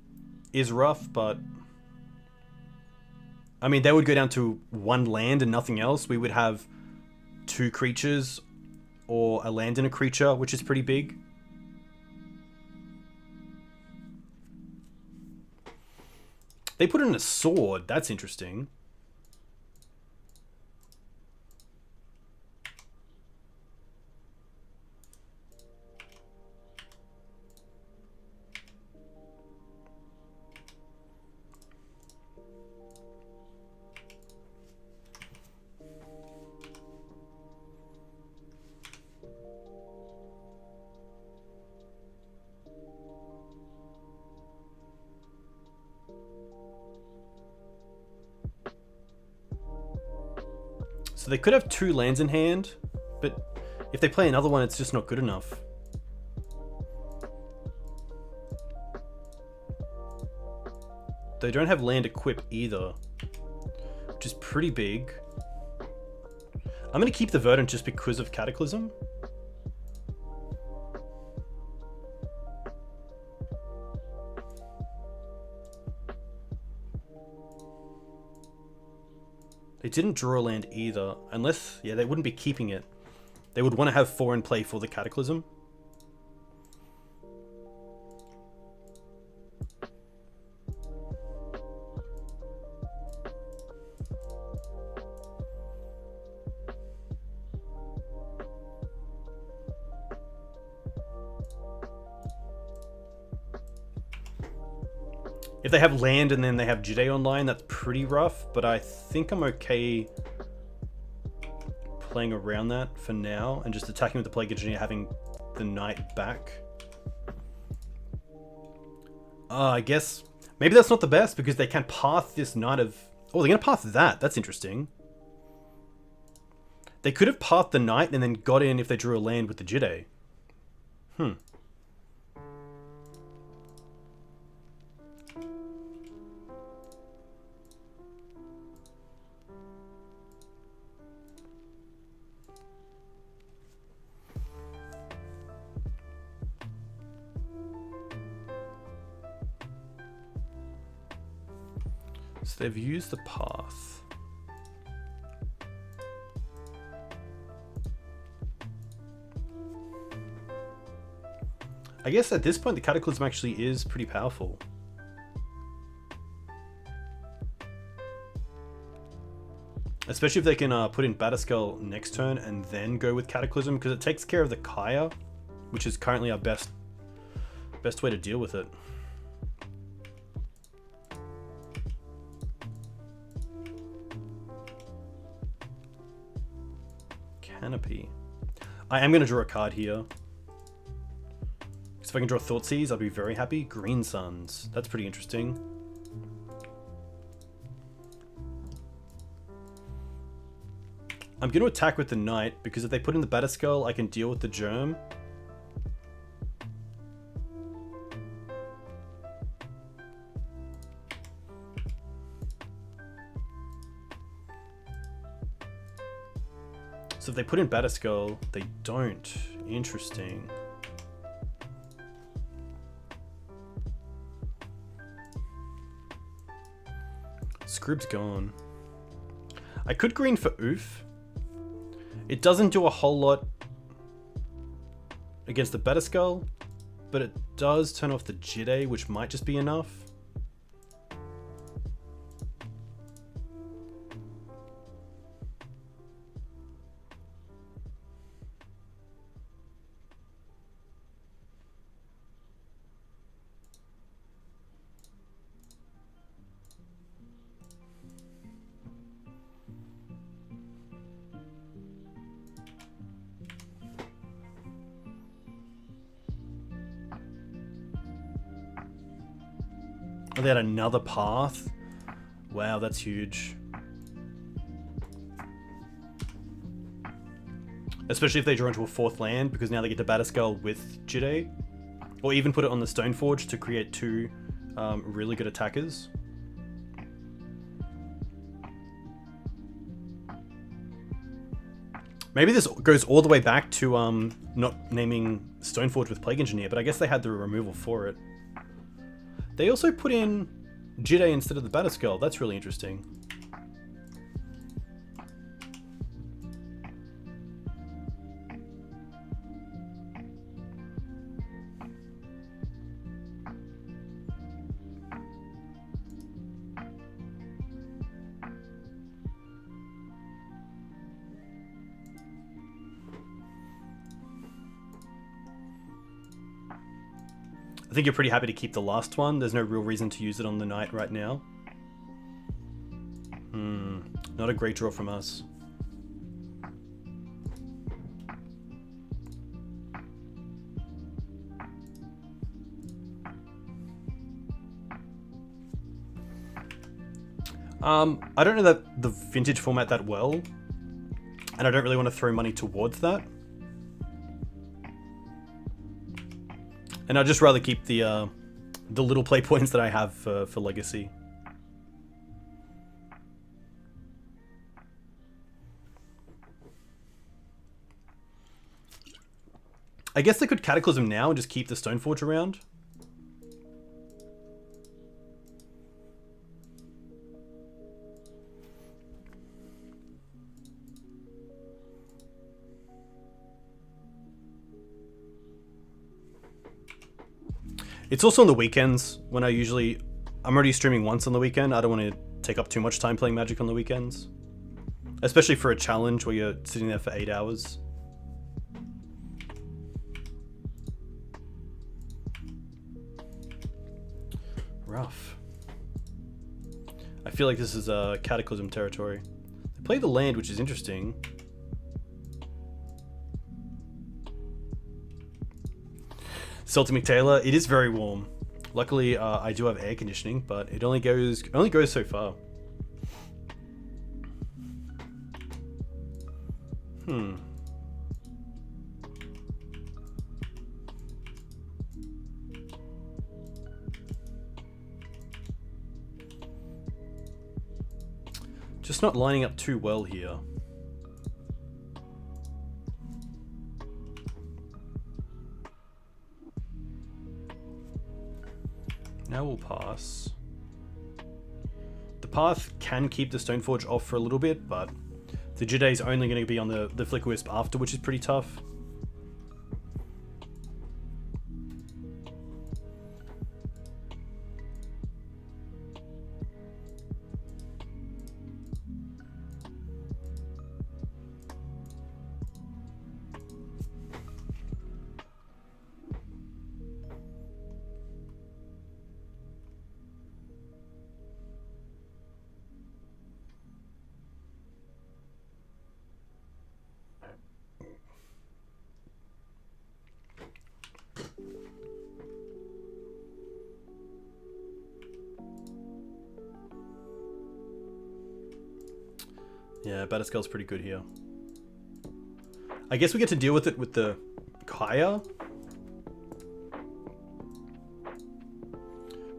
is rough, but... I mean, they would go down to 1 land and nothing else. We would have 2 creatures or a land and a creature, which is pretty big. They put in a sword. That's interesting. So they could have 2 lands in hand, but if they play another one, it's just not good enough. They don't have land equip either, which is pretty big. I'm going to keep the Verdant just because of Cataclysm. They didn't draw a land either, unless, yeah, they wouldn't be keeping it. They would want to have 4 in play for the Cataclysm. If they have land and then they have Jide online, that's pretty rough, but I think I'm okay playing around that for now and just attacking with the Plague Engineer, having the Knight back. I guess maybe that's not the best because they can path this Knight of... Oh, they're going to path that. That's interesting. They could have pathed the knight and then got in if they drew a land with the Jide. So they've used the path. I guess at this point the Cataclysm actually is pretty powerful. Especially if they can put in Batterskull next turn and then go with Cataclysm, because it takes care of the Kaya, which is currently our best way to deal with it. Canopy. I am going to draw a card here. So if I can draw Thoughtseize, I'll be very happy. Green Suns. That's pretty interesting. I'm going to attack with the Knight, because if they put in the Batterskull, I can deal with the Germ. So if they put in Batterskull, they don't. Interesting. Scrib's gone. I could green for Oof. It doesn't do a whole lot against the Batterskull, but it does turn off the Jide, which might just be enough. Oh, they had another path? Wow, that's huge. Especially if they draw into a fourth land, because now they get the Batterskull with Jide. Or even put it on the Stoneforge to create two really good attackers. Maybe this goes all the way back to not naming Stoneforge with Plague Engineer, but I guess they had the removal for it. They also put in Jide instead of the Batterskull. That's really interesting. I think you're pretty happy to keep the last one. There's no real reason to use it on the Knight right now. Not a great draw from us. I don't know the vintage format that well, and I don't really want to throw money towards that. And I'd just rather keep the little play points that I have for Legacy. I guess they could Cataclysm now and just keep the Stoneforge around. It's also on the weekends when I'm already streaming once on the weekend. I don't want to take up too much time playing Magic on the weekends. Especially for a challenge where you're sitting there for 8 hours. Rough. I feel like this is Cataclysm territory. They play the land, which is interesting. Salty McTaylor, it is very warm. Luckily, I do have air conditioning, but it only goes so far. Just not lining up too well here. Now we'll pass. The path can keep the Stoneforge off for a little bit, but the Jide is only going to be on the Flicker Wisp after, which is pretty tough. Yeah, Batterskull's pretty good here. I guess we get to deal with it with the Kaya.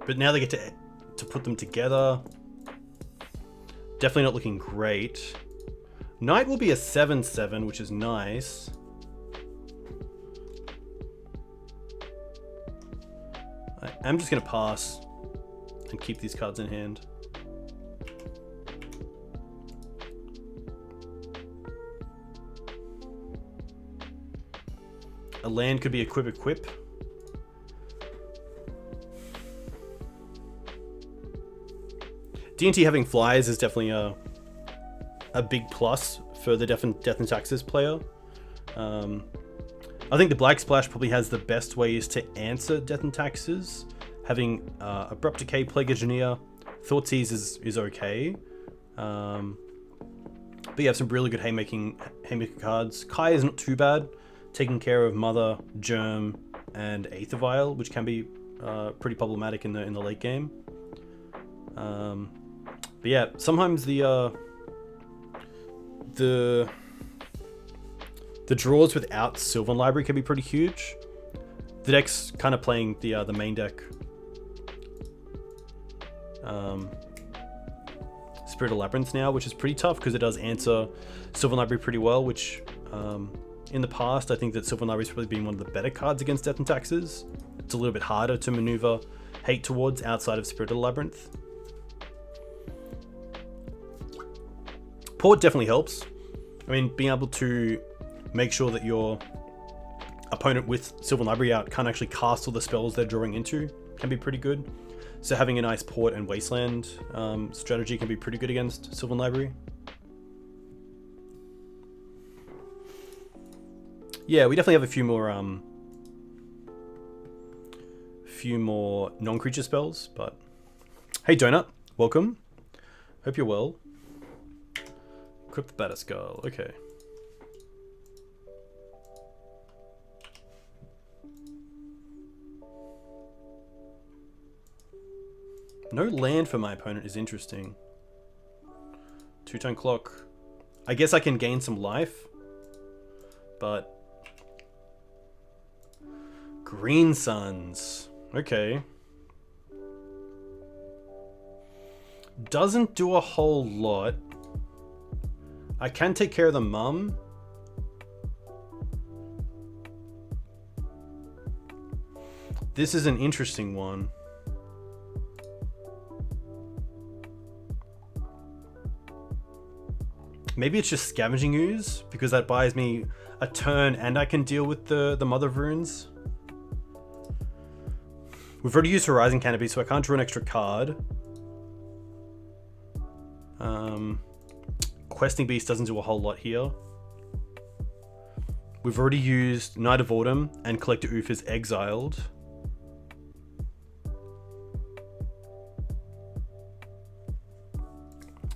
But now they get to put them together. Definitely not looking great. Knight will be a 7/7, which is nice. I'm just going to pass and keep these cards in hand. A land could be equip. D&T having flyers is definitely a big plus for the Death and Taxes player. I think the Black Splash probably has the best ways to answer Death and Taxes. Having Abrupt Decay, Plague Engineer, Thoughtseize is okay. But you have some really good haymaker cards. Kai is not too bad. Taking care of Mother, Germ, and Aether Vial, which can be pretty problematic in the late game. But yeah, sometimes the draws without Sylvan Library can be pretty huge. The deck's kind of playing the main deck. Spirit of Labyrinth now, which is pretty tough because it does answer Sylvan Library pretty well, which in the past, I think that Sylvan Library's probably been one of the better cards against Death and Taxes. It's a little bit harder to maneuver hate towards outside of Spirit of the Labyrinth. Port definitely helps. I mean, being able to make sure that your opponent with Sylvan Library out can't actually cast all the spells they're drawing into can be pretty good. So having a nice Port and Wasteland strategy can be pretty good against Sylvan Library. Yeah, we definitely have a few more non-creature spells, but hey Donut, welcome. Hope you're well. Equip the Batterskull, okay. No land for my opponent is interesting. Two-tone clock. I guess I can gain some life, but Green Suns. Okay. Doesn't do a whole lot. I can take care of the mum. This is an interesting one. Maybe it's just Scavenging Ooze, because that buys me a turn and I can deal with the Mother of Runes. We've already used Horizon Canopy, so I can't draw an extra card. Questing Beast doesn't do a whole lot here. We've already used Knight of Autumn, and Collector Oof is exiled.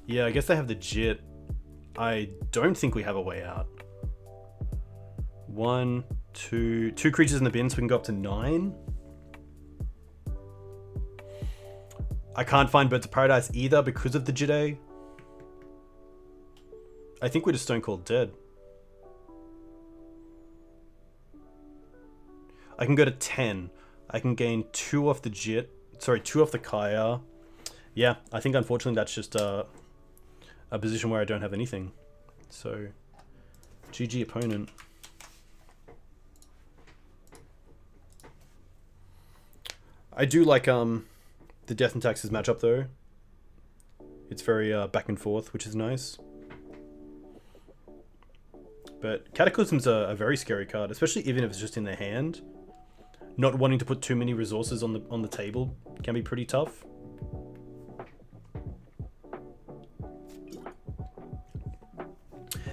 Yeah, I guess they have the Jit. I don't think we have a way out. Two creatures in the bin, so we can go up to 9. I can't find Birds of Paradise either because of the Jide. I think we're just Stone Cold dead. I can go to 10. I can gain 2 off the Jit. Sorry, 2 off the Kaya. Yeah, I think unfortunately that's just a position where I don't have anything. So, GG opponent. I do like the Death and Taxes matchup though. It's very back and forth, which is nice. But Cataclysm's a very scary card, especially even if it's just in their hand. Not wanting to put too many resources on the table can be pretty tough.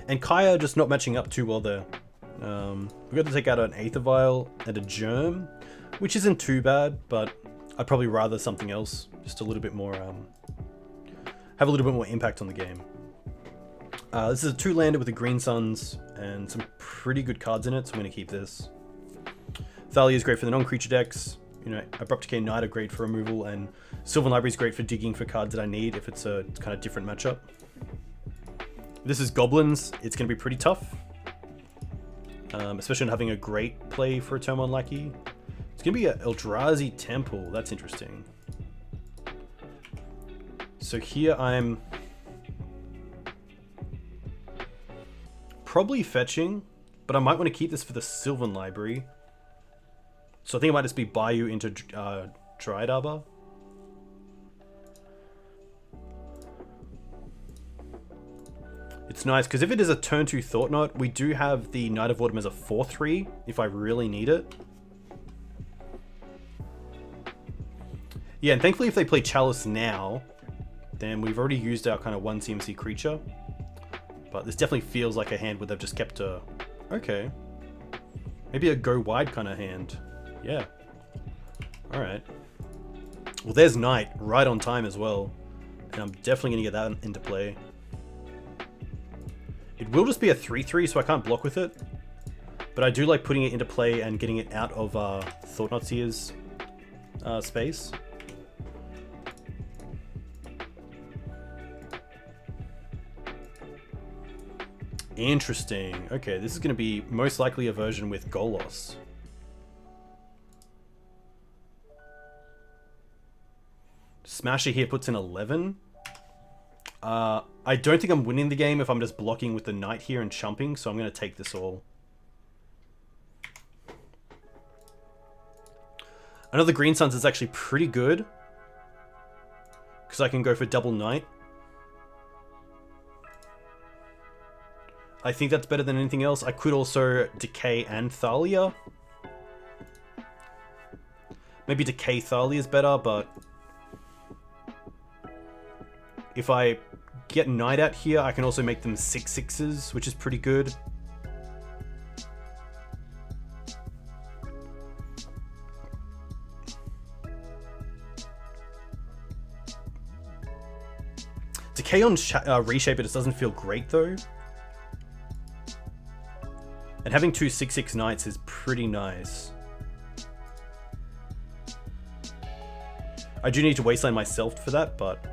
And Kaya just not matching up too well there. We got to take out an Aether Vial and a Germ, which isn't too bad, but I'd probably rather something else, just a little bit more, have a little bit more impact on the game. This is a 2-lander with the Green Suns and some pretty good cards in it, so I'm going to keep this. Thalia is great for the non-creature decks. You know, Abrupt Decay Knight are great for removal, and Sylvan Library is great for digging for cards that I need if it's a kind of different matchup. This is Goblins. It's going to be pretty tough, especially on having a great play for a turn 1 Lackey. It's going to be an Eldrazi Temple. That's interesting. So here I'm probably fetching, but I might want to keep this for the Sylvan Library. So I think it might just be Bayou into Dryad Arbor. It's nice, because if it is a turn 2 Thought Knot, we do have the Knight of Autumn as a 4/3, if I really need it. Yeah, and thankfully if they play Chalice now, then we've already used our kind of 1 CMC creature. But this definitely feels like a hand where they've just kept a... Okay. Maybe a go wide kind of hand. Yeah. Alright. Well, there's Knight, right on time as well. And I'm definitely going to get that into play. It will just be a 3/3, so I can't block with it. But I do like putting it into play and getting it out of Thought Knot Seer's space. Interesting. Okay, this is going to be most likely a version with Golos. Smasher here puts in 11. I don't think I'm winning the game if I'm just blocking with the Knight here and chumping, so I'm going to take this all. Another Green Suns is actually pretty good, because I can go for double Knight. I think that's better than anything else. I could also Decay and Thalia. Maybe Decay Thalia is better, but if I get Knight out here, I can also make them 6/6s, which is pretty good. Decay on Reshape, it just doesn't feel great though. And having 2 6/6 Knights is pretty nice. I do need to Wasteland myself for that, but...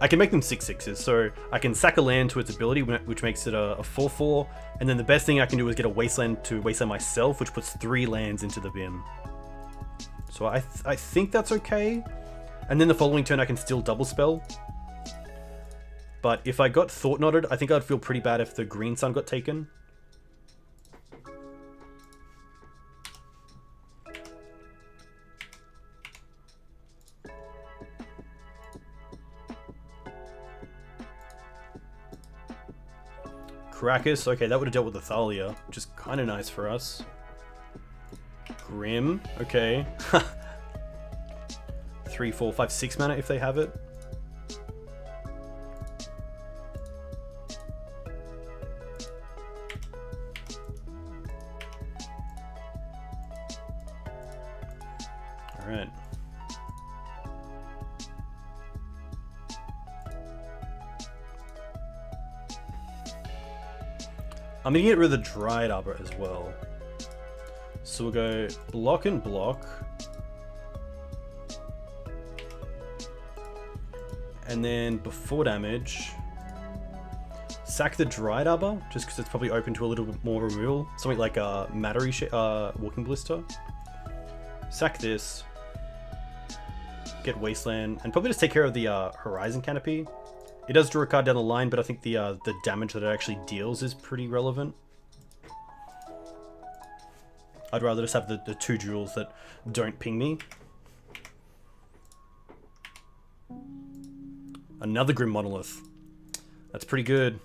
I can make them 6/6s, so I can sack a land to its ability, which makes it a 4/4, and then the best thing I can do is get a Wasteland to Wasteland myself, which puts 3 lands into the bin. So I think that's okay. And then the following turn I can still double spell. But if I got Thought Knotted, I think I'd feel pretty bad if the Green Sun got taken. Caracas, okay, that would have dealt with the Thalia, which is kind of nice for us. Grim, okay. 3, 4, 5, 6 mana if they have it. Alright. I'm gonna get rid of the Dryad Arbor as well. So we'll go block and block. And then before damage, sack the Dried Arbor, just because it's probably open to a little bit more removal. Something like a Mattery Walking Blister. Sack this. Get Wasteland, and probably just take care of the Horizon Canopy. It does draw a card down the line, but I think the damage that it actually deals is pretty relevant. I'd rather just have the 2 jewels that don't ping me. Another Grim Monolith. That's pretty good.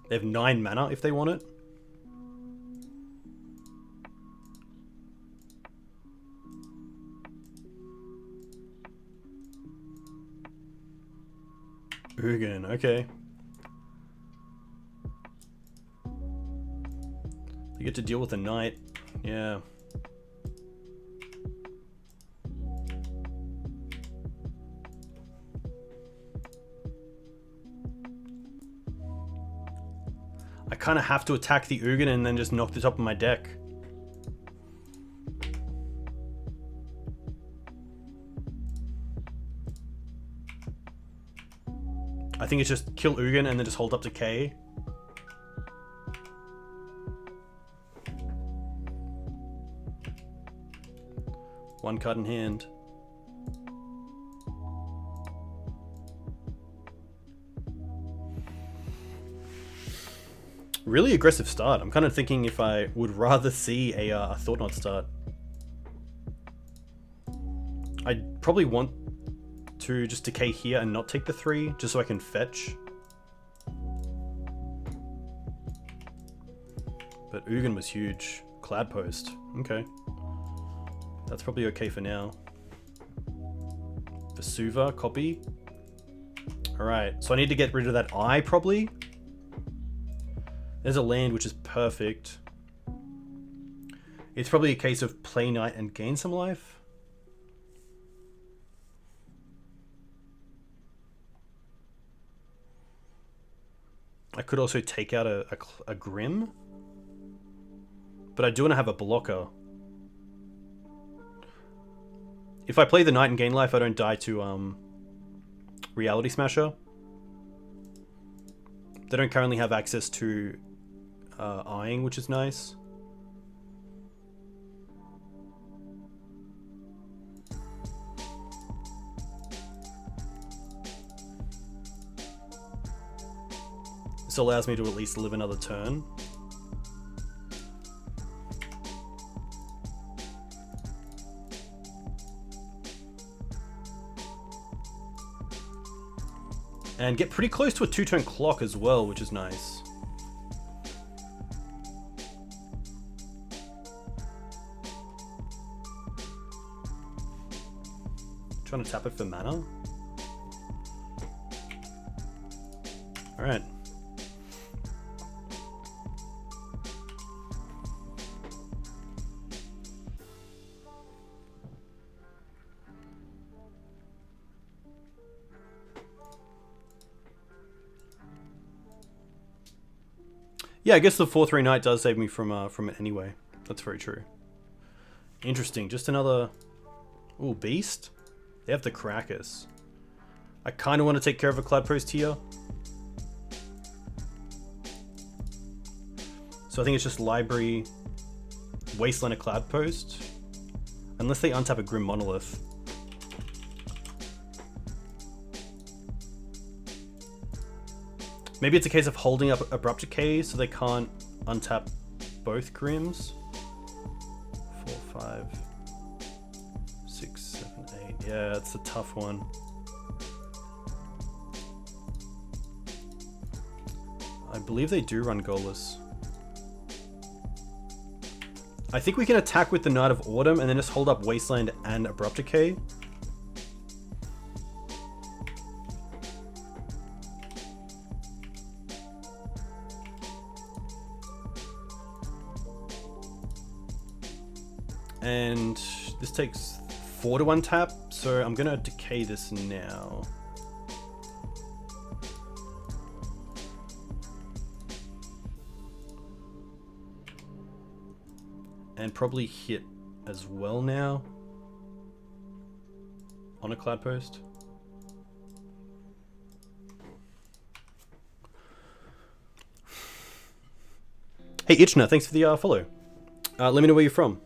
They have 9 mana if they want it. Ugin, okay. You get to deal with a knight. Yeah. I kind of have to attack the Ugin and then just knock the top of my deck. I think it's just kill Ugin and then just hold up to K. One card in hand. Really aggressive start. I'm kind of thinking if I would rather see a Thought Knot start. I'd probably want to just decay here and not take the 3, just so I can fetch. But Ugin was huge. Cloud Post. Okay. That's probably okay for now. Vesuva, copy. Alright, so I need to get rid of that eye, probably. There's a land, which is perfect. It's probably a case of play knight and gain some life. I could also take out a Grim. But I do want to have a blocker. If I play the knight and gain life, I don't die to Reality Smasher. They don't currently have access to eyeing, which is nice. This allows me to at least live another turn. And get pretty close to a 2-turn clock as well, which is nice. Trying to tap it for mana. Alright. Yeah, I guess the 4/3 knight does save me from it anyway. That's very true. Interesting. Just another... Ooh, beast? They have the Krakus. I kind of want to take care of a Cloud Post here. So I think it's just Library, Wasteland, a Cloud Post. Unless they untap a Grim Monolith. Maybe it's a case of holding up Abrupt Decay so they can't untap both Grims. 4, 5, 6, 7, 8. Yeah, it's a tough one. I believe they do run Goalless. I think we can attack with the Knight of Autumn and then just hold up Wasteland and Abrupt Decay. And this takes 4 to untap, so I'm gonna decay this now. And probably hit as well now on a Cloud Post. Hey Itchner, thanks for the follow. Let me know where you're from.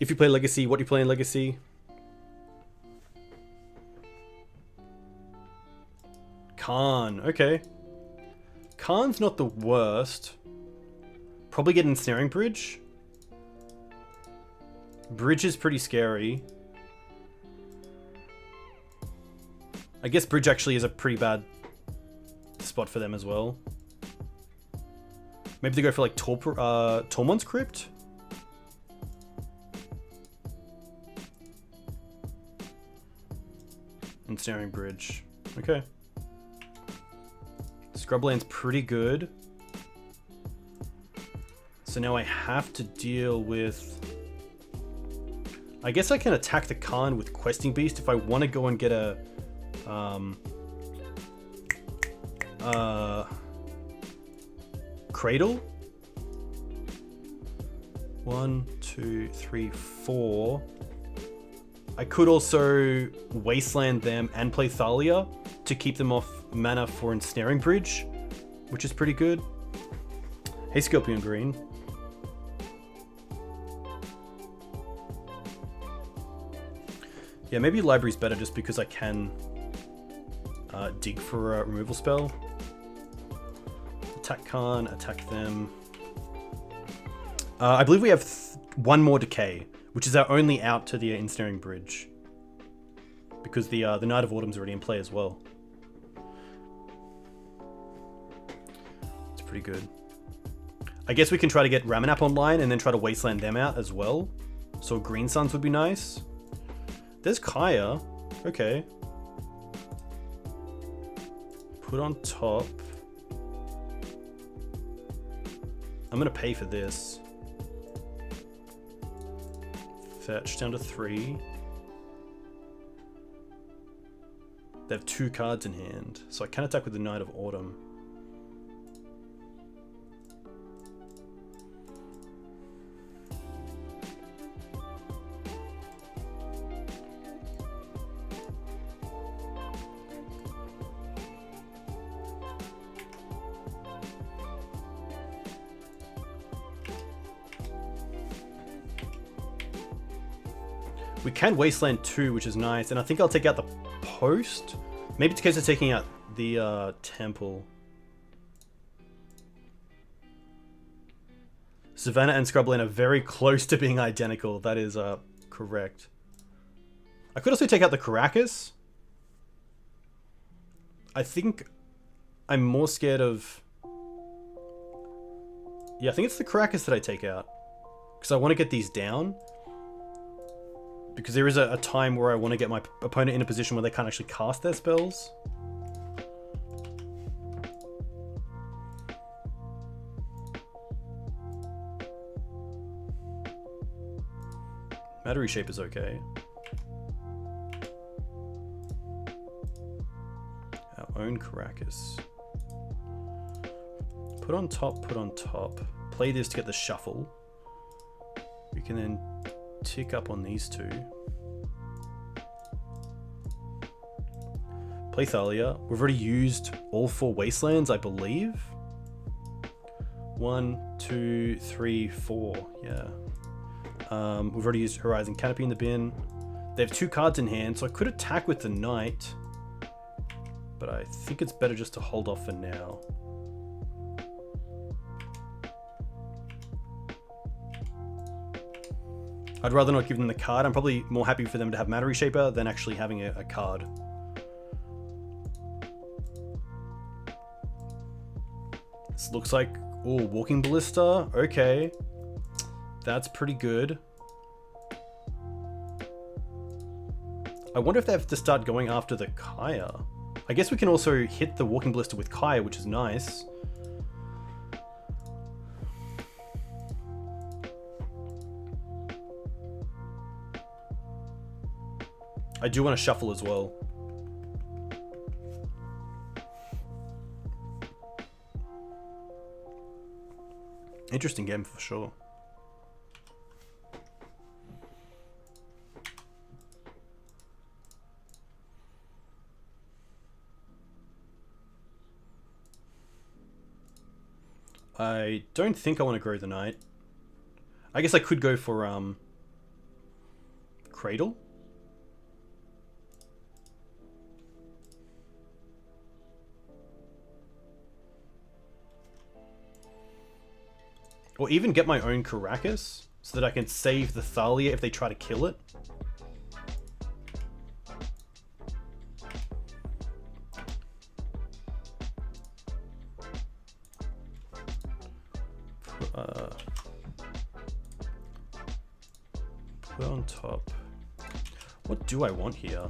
If you play Legacy, what you play in Legacy. Khan, okay. Khan's not the worst. Probably get Ensnaring Bridge. Bridge is pretty scary. I guess Bridge actually is a pretty bad spot for them as well. Maybe they go for like Tormund's Crypt? Ensnaring Bridge. Okay. Scrubland's pretty good. So now I have to deal with... I guess I can attack the Khan with Questing Beast if I want to go and get a... Cradle? 1, 2, 3, 4. I could also Wasteland them and play Thalia to keep them off mana for Ensnaring Bridge, which is pretty good. Hey Scorpion Green. Yeah, maybe Library's better just because I can dig for a removal spell. Attack Khan, attack them. I believe we have one more Decay, which is our only out to the Ensnaring Bridge. Because the Night of Autumn's already in play as well. It's pretty good. I guess we can try to get Ramanap online and then try to Wasteland them out as well. So Green Suns would be nice. There's Kaya. Okay. Put on top. I'm going to pay for this. Fetch down to 3. They have 2 cards in hand, so I can attack with the Night of Autumn. We can Wasteland 2, which is nice, and I think I'll take out the Post. Maybe it's a case of taking out the Temple. Savannah and Scrubland are very close to being identical. That is correct. I could also take out the Caracas. I think I'm more scared of... Yeah, I think it's the Caracas that I take out. Because I want to get these down. Because there is a time where I want to get my opponent in a position where they can't actually cast their spells. Matter Reshape is okay. Our own Caracas. Put on top, put on top. Play this to get the shuffle. We can then tick up on these 2. Play Thalia. We've already used all 4 Wastelands, I believe. 1, 2, 3, 4. Yeah. We've already used Horizon Canopy in the bin. They have 2 cards in hand, so I could attack with the Knight. But I think it's better just to hold off for now. I'd rather not give them the card. I'm probably more happy for them to have Matter Reshaper than actually having a card. This looks like... Oh, Walking Ballista. Okay. That's pretty good. I wonder if they have to start going after the Kaya. I guess we can also hit the Walking Ballista with Kaya, which is nice. I do want to shuffle as well. Interesting game for sure. I don't think I want to grow the Knight. I guess I could go for Cradle. Or even get my own Caracas so that I can save the Thalia if they try to kill it. Put on top. What do I want here?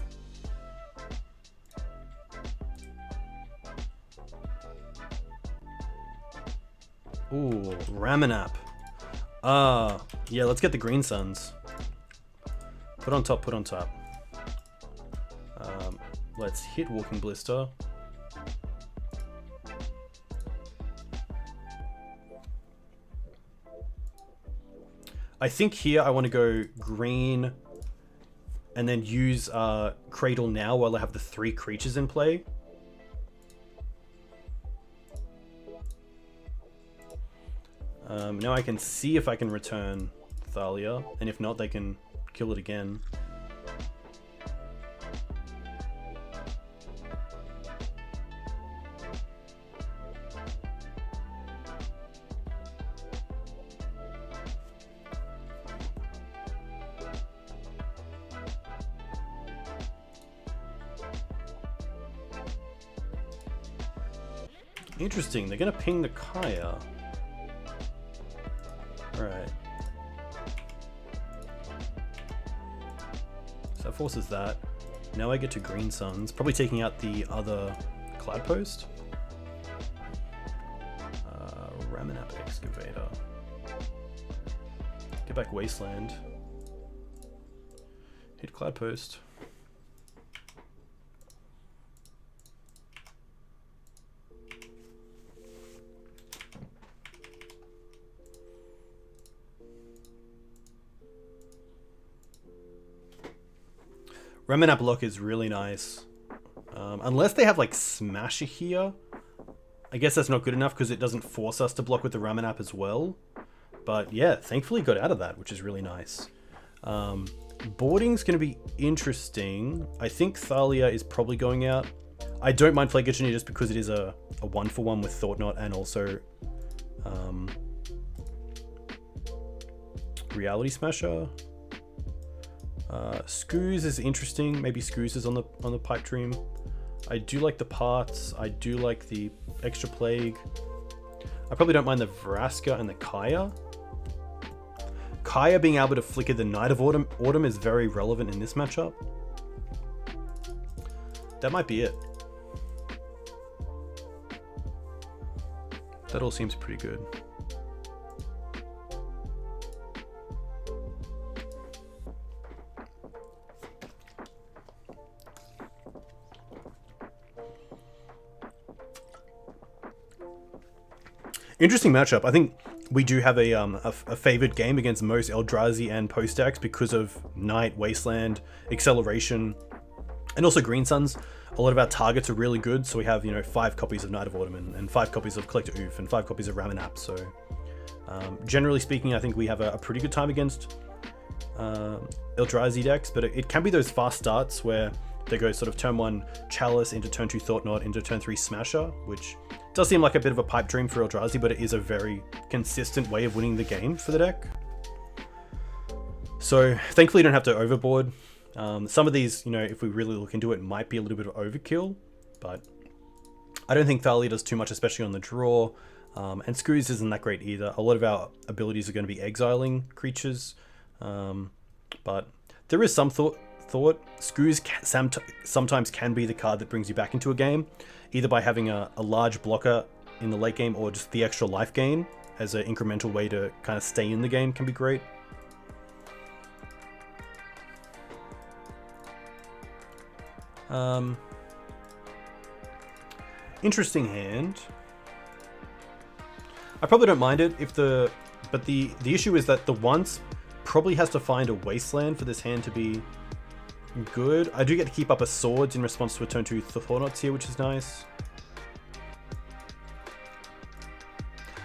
Ooh, Ramanap. Yeah, let's get the Green Suns. Put on top, put on top. Let's hit Walking Blister. I think here I want to go green and then use Cradle now while I have the 3 creatures in play. Now I can see if I can return Thalia, and if not, they can kill it again. Interesting, they're gonna ping the Kaya. Alright. So that forces that. Now I get to Green Suns, probably taking out the other Cloud Post. Ramanap Excavator. Get back Wasteland. Hit Cloud Post. Ramanap block is really nice. Unless they have like Smasher here. I guess that's not good enough because it doesn't force us to block with the Ramanap as well. But yeah, thankfully got out of that, which is really nice. Boarding's going to be interesting. I think Thalia is probably going out. I don't mind Plague Engineer just because it is a 1-for-1 with Thought-Knot and also Reality Smasher. Skoos is interesting. Maybe Skoos is on the Pipe Dream. I do like the parts. I do like the extra Plague. I probably don't mind the Vraska and the Kaya. Kaya being able to flicker the Night of Autumn is very relevant in this matchup. That might be it. That all seems pretty good. Interesting matchup. I think we do have a favored game against most Eldrazi and post decks because of Night, Wasteland, Acceleration, and also Green Suns. A lot of our targets are really good, so we have 5 copies of Night of Autumn and 5 copies of Collector Oof and 5 copies of Ramanap. So generally speaking, I think we have a pretty good time against Eldrazi decks, but it can be those fast starts where they go sort of turn 1 Chalice into turn 2 Thought-Knot into turn 3 Smasher, which does seem like a bit of a pipe dream for Eldrazi, but it is a very consistent way of winning the game for the deck. So thankfully you don't have to overboard. Some of these, if we really look into it, might be a little bit of overkill, but I don't think Thalia does too much, especially on the draw. And Skoos isn't that great either. A lot of our abilities are going to be exiling creatures, but there is some thought. Skoos sometimes can be the card that brings you back into a game, either by having a large blocker in the late game or just the extra life gain as an incremental way to kind of stay in the game can be great. Interesting hand. I probably don't mind it but the issue is that the once probably has to find a Wasteland for this hand to be good. I do get to keep up a Swords in response to a turn 2 Thought-Knots here, which is nice.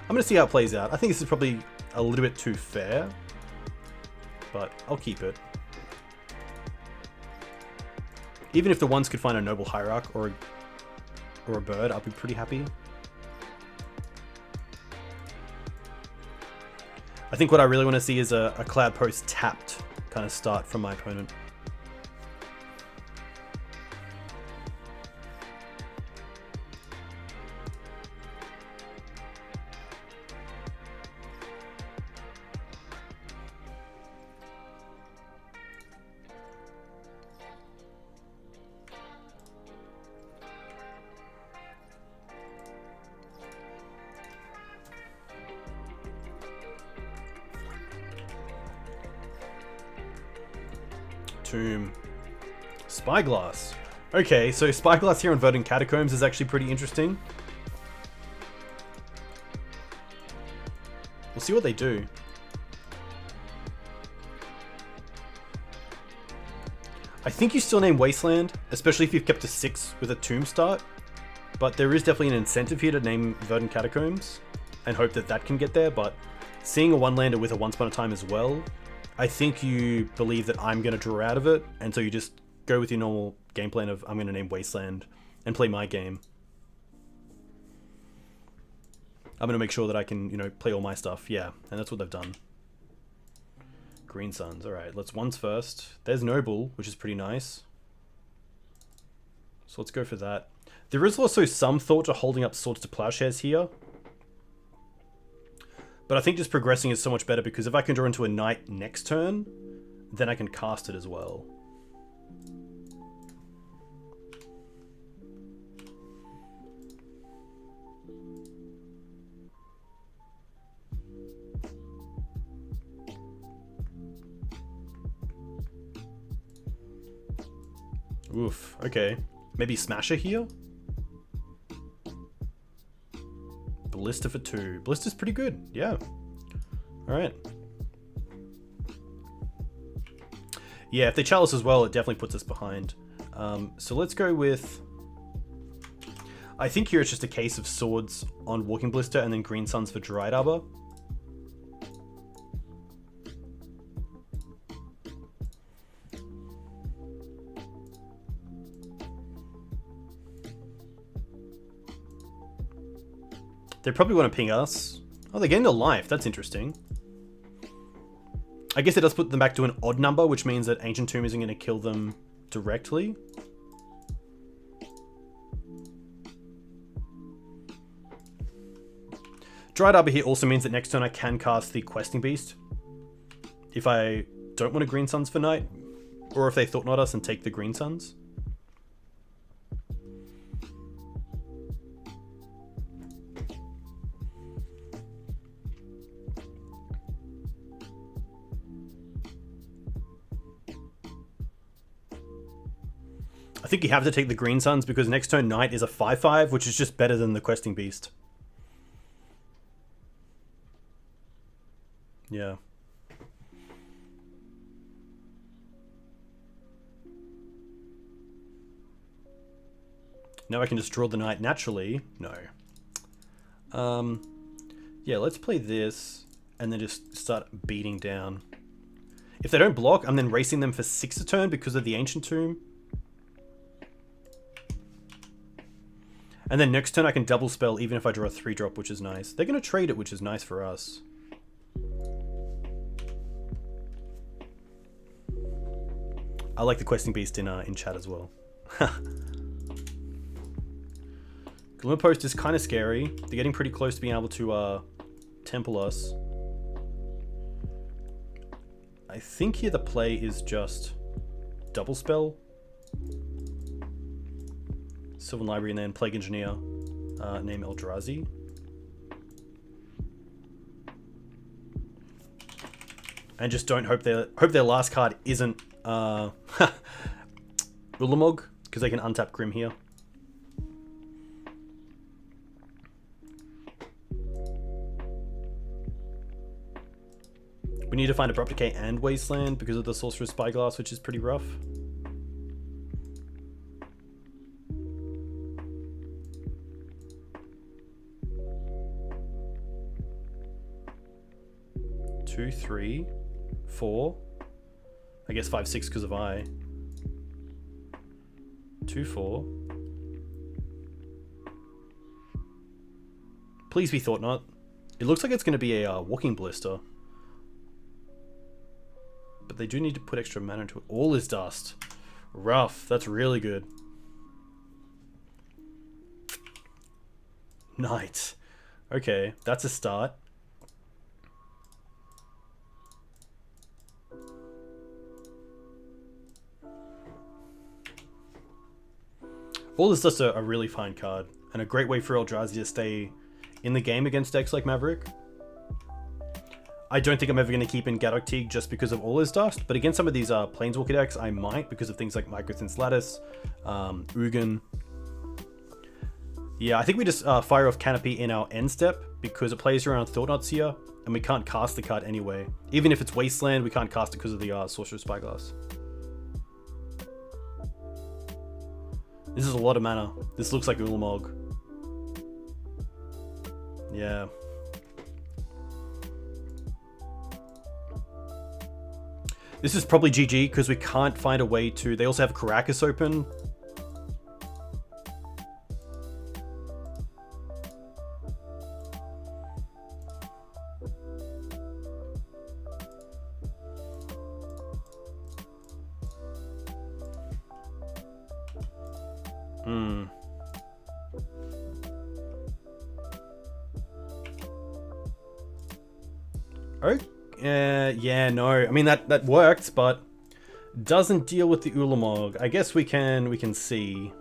I'm going to see how it plays out. I think this is probably a little bit too fair, but I'll keep it. Even if the ones could find a Noble Hierarch or a bird, I'll be pretty happy. I think what I really want to see is a Cloud Post tapped kind of start from my opponent. Tomb. Spyglass. Okay, so Spyglass here on Verdant Catacombs is actually pretty interesting. We'll see what they do. I think you still name Wasteland, especially if you've kept a 6 with a Tomb start. But there is definitely an incentive here to name Verdant Catacombs and hope that that can get there. But seeing a 1-lander with a Once Upon a Time as well, I think you believe that I'm going to draw out of it, and so you just go with your normal game plan of I'm going to name Wasteland and play my game. I'm going to make sure that I can, you know, play all my stuff. Yeah, and that's what they've done. Green Suns. All right, let's ones first. There's Noble, which is pretty nice. So let's go for that. There is also some thought to holding up Swords to Plowshares here. But I think just progressing is so much better because if I can draw into a Knight next turn, then I can cast it as well. Oof, okay. Maybe Smasher here? Ballista for 2. Ballista's pretty good, yeah. Alright. Yeah, if they chalice as well, it definitely puts us behind. So let's go with... I think here it's just a case of Swords on Walking Ballista and then Green Suns for Dried Arbor. They probably want to ping us. Oh, they're getting to life. That's interesting. I guess it does put them back to an odd number, which means that Ancient Tomb isn't going to kill them directly. Dried Arbor here also means that next turn I can cast the Questing Beast. If I don't want a Green Suns for Night, or if they Thought Not us and take the Green Suns. I think you have to take the Green Suns because next turn Knight is a 5/5, which is just better than the Questing Beast. Yeah. Now I can just draw the Knight naturally. No. Yeah, let's play this and then just start beating down. If they don't block, I'm then racing them for 6 a turn because of the Ancient Tomb. And then next turn I can double spell even if I draw a 3-drop, which is nice. They're going to trade it, which is nice for us. I like the Questing Beast in chat as well. Glimmer Post is kind of scary. They're getting pretty close to being able to temple us. I think here the play is just double spell. Sylvan Library and then Plague Engineer, name Eldrazi. And just don't hope their last card isn't Ulamog, because they can untap Grim here. We need to find Abrupt Decay and Wasteland because of the Sorcerer's Spyglass, which is pretty rough. 2, 3, 4. I guess 5, 6 because of I. 2, 4. Please be Thought Knot. It looks like it's going to be a Walking Blister. But they do need to put extra mana into it. All is Dust. Rough. That's really good. Knight. Okay, that's a start. All is just a really fine card, and a great way for Eldrazi to stay in the game against decks like Maverick. I don't think I'm ever going to keep in Gaddock Teeg just because of All is Dust, but against some of these Planeswalker decks, I might because of things like Mycosynth's Lattice, Ugin. Yeah, I think we just fire off Canopy in our end step because it plays around Thought Knots here, and we can't cast the card anyway. Even if it's Wasteland, we can't cast it because of the Sorcerer's Spyglass. This is a lot of mana. This looks like Ulamog. Yeah. This is probably GG because we can't find a way to... They also have Karakas open. Yeah, no. I mean that worked, but doesn't deal with the Ulamog. I guess we can see.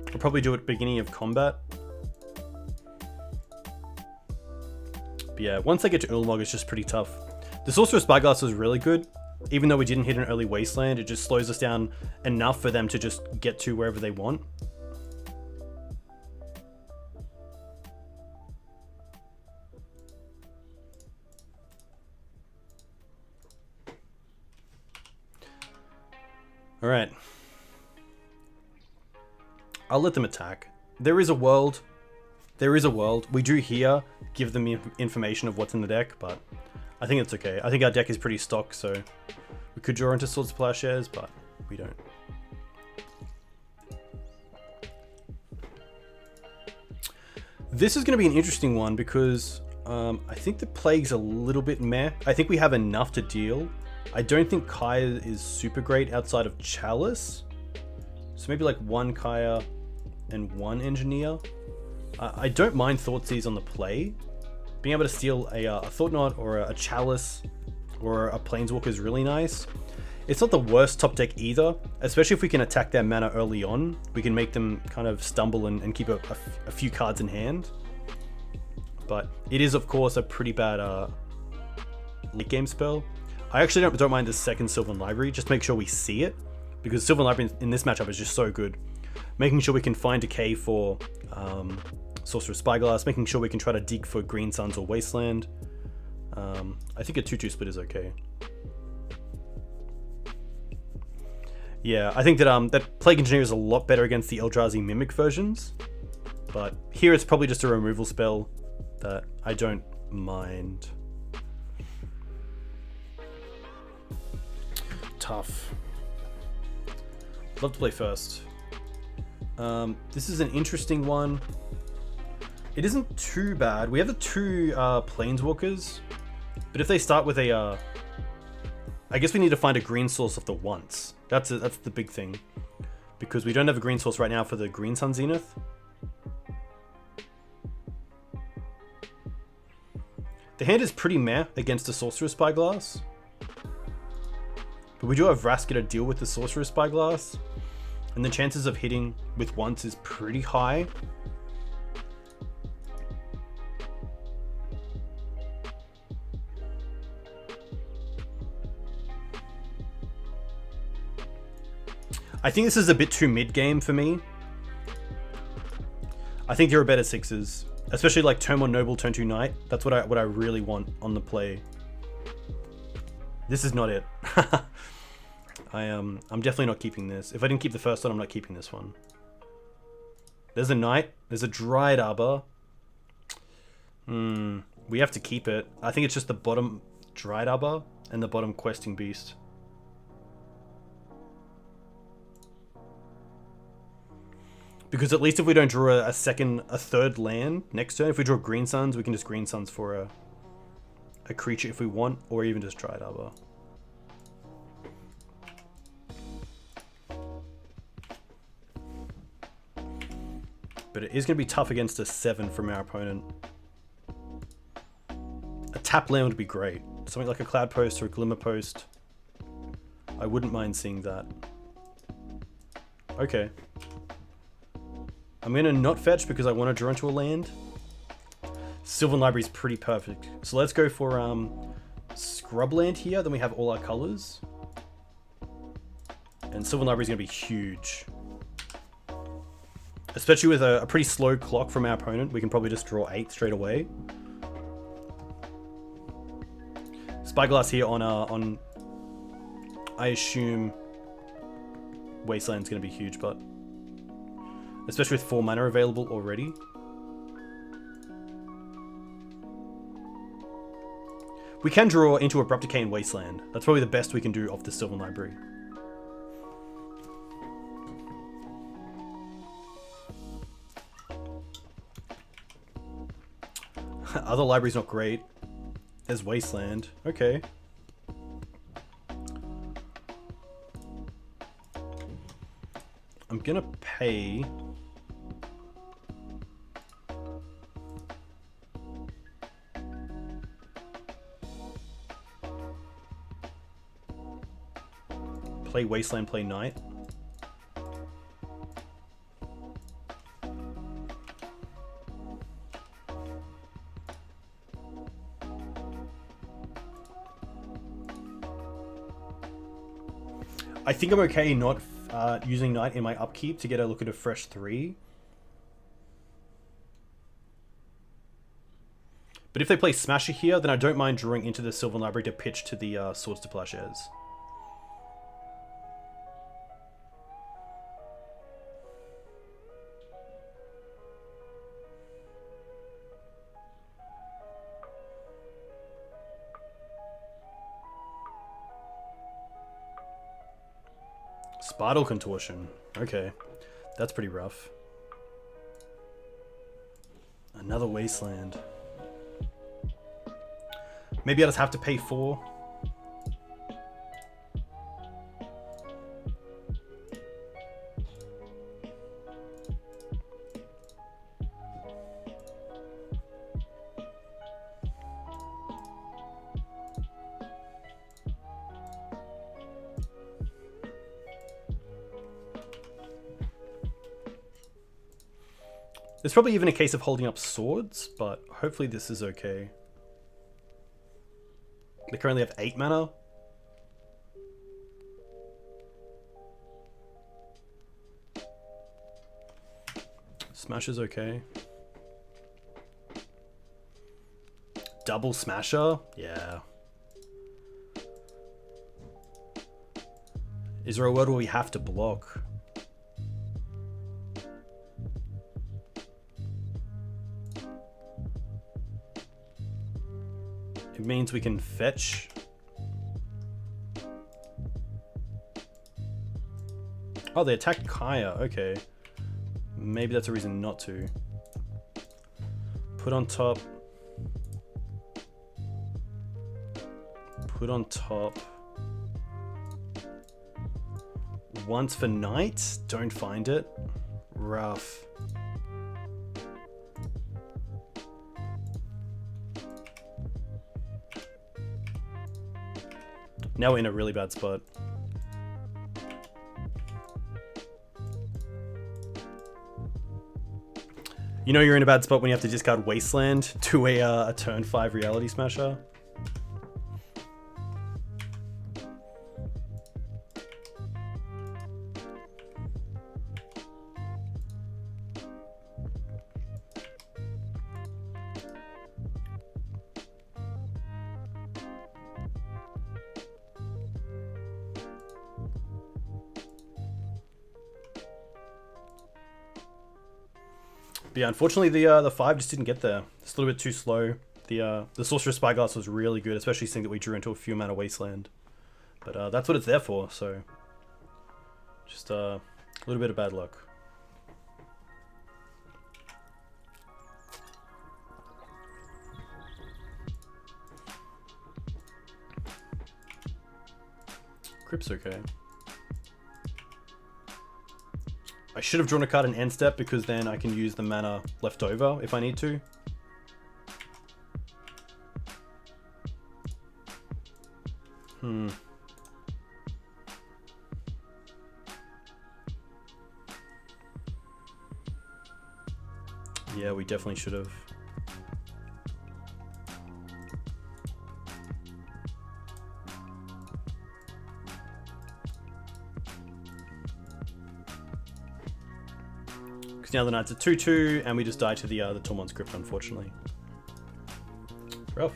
I'll probably do it at the beginning of combat. But yeah, once I get to Ulamog, it's just pretty tough. The Sorcerer's Spyglass is really good. Even though we didn't hit an early Wasteland, it just slows us down enough for them to just get to wherever they want. Alright. I'll let them attack. There is a world. We do here give them information of what's in the deck, but I think it's okay. I think our deck is pretty stock, so we could draw into Swords of Plowshares, but we don't. This is going to be an interesting one because I think the Plague's a little bit meh. I think we have enough to deal. I don't think Kaya is super great outside of Chalice. So maybe like one Kaya and one Engineer. I don't mind Thoughtseize on the play. Being able to steal a Thought Knot or a Chalice or a Planeswalker is really nice. It's not the worst top deck either, especially if we can attack their mana early on. We can make them kind of stumble and keep a few cards in hand. But it is, of course, a pretty bad late game spell. I actually don't mind the second Sylvan Library. Just make sure we see it, because Sylvan Library in this matchup is just so good. Making sure we can find Decay for Sorcerer's Spyglass, making sure we can try to dig for Green Suns or Wasteland. I think a 2-2 split is okay. Yeah, I think that that Plague Engineer is a lot better against the Eldrazi Mimic versions, but here it's probably just a removal spell that I don't mind. Tough. Love to play first. This is an interesting one. It isn't too bad. We have the two Planeswalkers, but if they start with a... I guess we need to find a green source of the once. That's the big thing. Because we don't have a green source right now for the Green Sun Zenith. The hand is pretty meh against the Sorcerer's Spyglass. But we do have Vraska to deal with the Sorcerer's Spyglass. And the chances of hitting with once is pretty high. I think this is a bit too mid-game for me. I think there are better sixes. Especially like turn 1 Noble, turn 2 Knight. That's what I really want on the play. This is not it. I'm definitely not keeping this. If I didn't keep the first one, I'm not keeping this one. There's a Knight. There's a Dryad Arbor. We have to keep it. I think it's just the bottom Dryad Arbor and the bottom Questing Beast. Because at least if we don't draw a third land next turn, if we draw Green Suns, we can just Green Suns for a creature if we want, or even just Dryad Arbor. But it is going to be tough against a 7 from our opponent. A tap land would be great. Something like a Cloud Post or a Glimmer Post. I wouldn't mind seeing that. Okay. I'm going to not fetch because I want to draw into a land. Sylvan Library is pretty perfect. So let's go for Scrubland here. Then we have all our colors. And Sylvan Library is going to be huge. Especially with a pretty slow clock from our opponent. We can probably just draw 8 straight away. Spyglass here on I assume Wasteland's going to be huge, but especially with 4 mana available already. We can draw into Abrupt Decay and Wasteland. That's probably the best we can do off the Sylvan Library. Other library's not great. There's Wasteland. Okay. I'm gonna pay... Play Wasteland, play Knight. I think I'm okay not using Knight in my upkeep to get a look at a fresh 3. But if they play Smasher here, then I don't mind drawing into the Sylvan Library to pitch to the Swords to Plowshares. Spartle Contortion. Okay. That's pretty rough. Another Wasteland. Maybe I just have to pay 4. There's probably even a case of holding up swords, but hopefully this is okay. They currently have 8 mana. Smash is okay. Double Smasher? Yeah. Is there a world where we have to block? It means we can fetch. Oh, they attacked Kaya. Okay. Maybe that's a reason not to. Put on top. Put on top. Once for Knight. Don't find it. Rough. Now we're in a really bad spot. You know you're in a bad spot when you have to discard Wasteland to a turn 5 Reality Smasher. But yeah, unfortunately the 5 just didn't get there. It's a little bit too slow. The Sorcerer's Spyglass was really good, especially seeing that we drew into a few mana wasteland. But that's what it's there for, so just a little bit of bad luck. Crypt's okay. I should have drawn a card in end step because then I can use the mana left over if I need to. Yeah, we definitely should have. Because now the knight's a 2/2, and we just die to the Tormod's Crypt, unfortunately. Rough.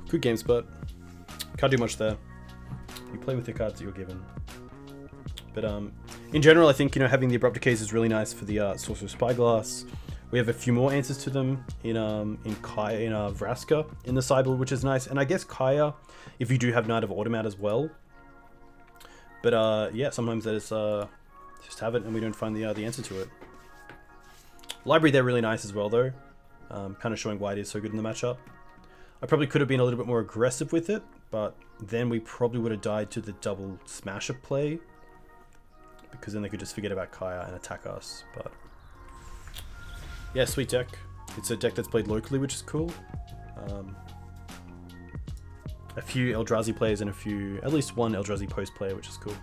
Good games, but can't do much there. You play with the cards that you're given. But in general, I think, you know, having the Abrupt Decays is really nice for the Sorcerer's Spyglass. We have a few more answers to them in Vraska in the sideboard, which is nice. And I guess Kaya, if you do have Knight of Automat as well. But yeah, sometimes that is just have it and we don't find the answer to it. Library there really nice as well though. Kind of showing why it is so good in the matchup. I probably could have been a little bit more aggressive with it, but then we probably would have died to the double smasher play, because then they could just forget about Kaya and attack us. But yeah, sweet deck. It's a deck that's played locally, which is cool. A few Eldrazi players and at least one Eldrazi post player, which is cool.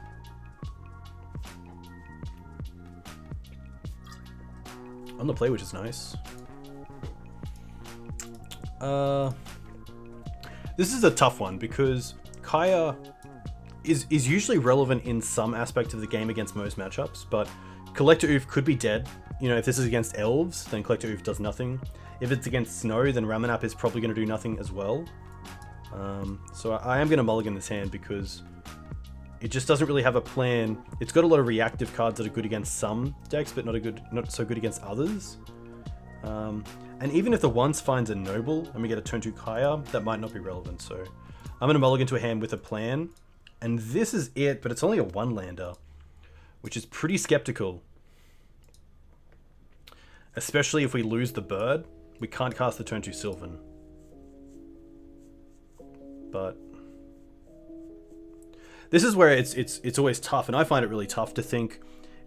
On the play, which is nice. This is a tough one because Kaya is usually relevant in some aspect of the game against most matchups, but Collector Oof could be dead. You know, if this is against Elves, then Collector Oof does nothing. If it's against Snow, then Ramanap is probably going to do nothing as well. So I am going to mulligan this hand because it just doesn't really have a plan. It's got a lot of reactive cards that are good against some decks, but not so good against others. And even if the once finds a Noble and we get a turn 2 Kaya, that might not be relevant. So I'm going to mulligan to a hand with a plan. And this is it, but it's only a 1-lander, which is pretty skeptical. Especially if we lose the bird, we can't cast the turn 2 Sylvan. But this is where it's always tough, and I find it really tough to think,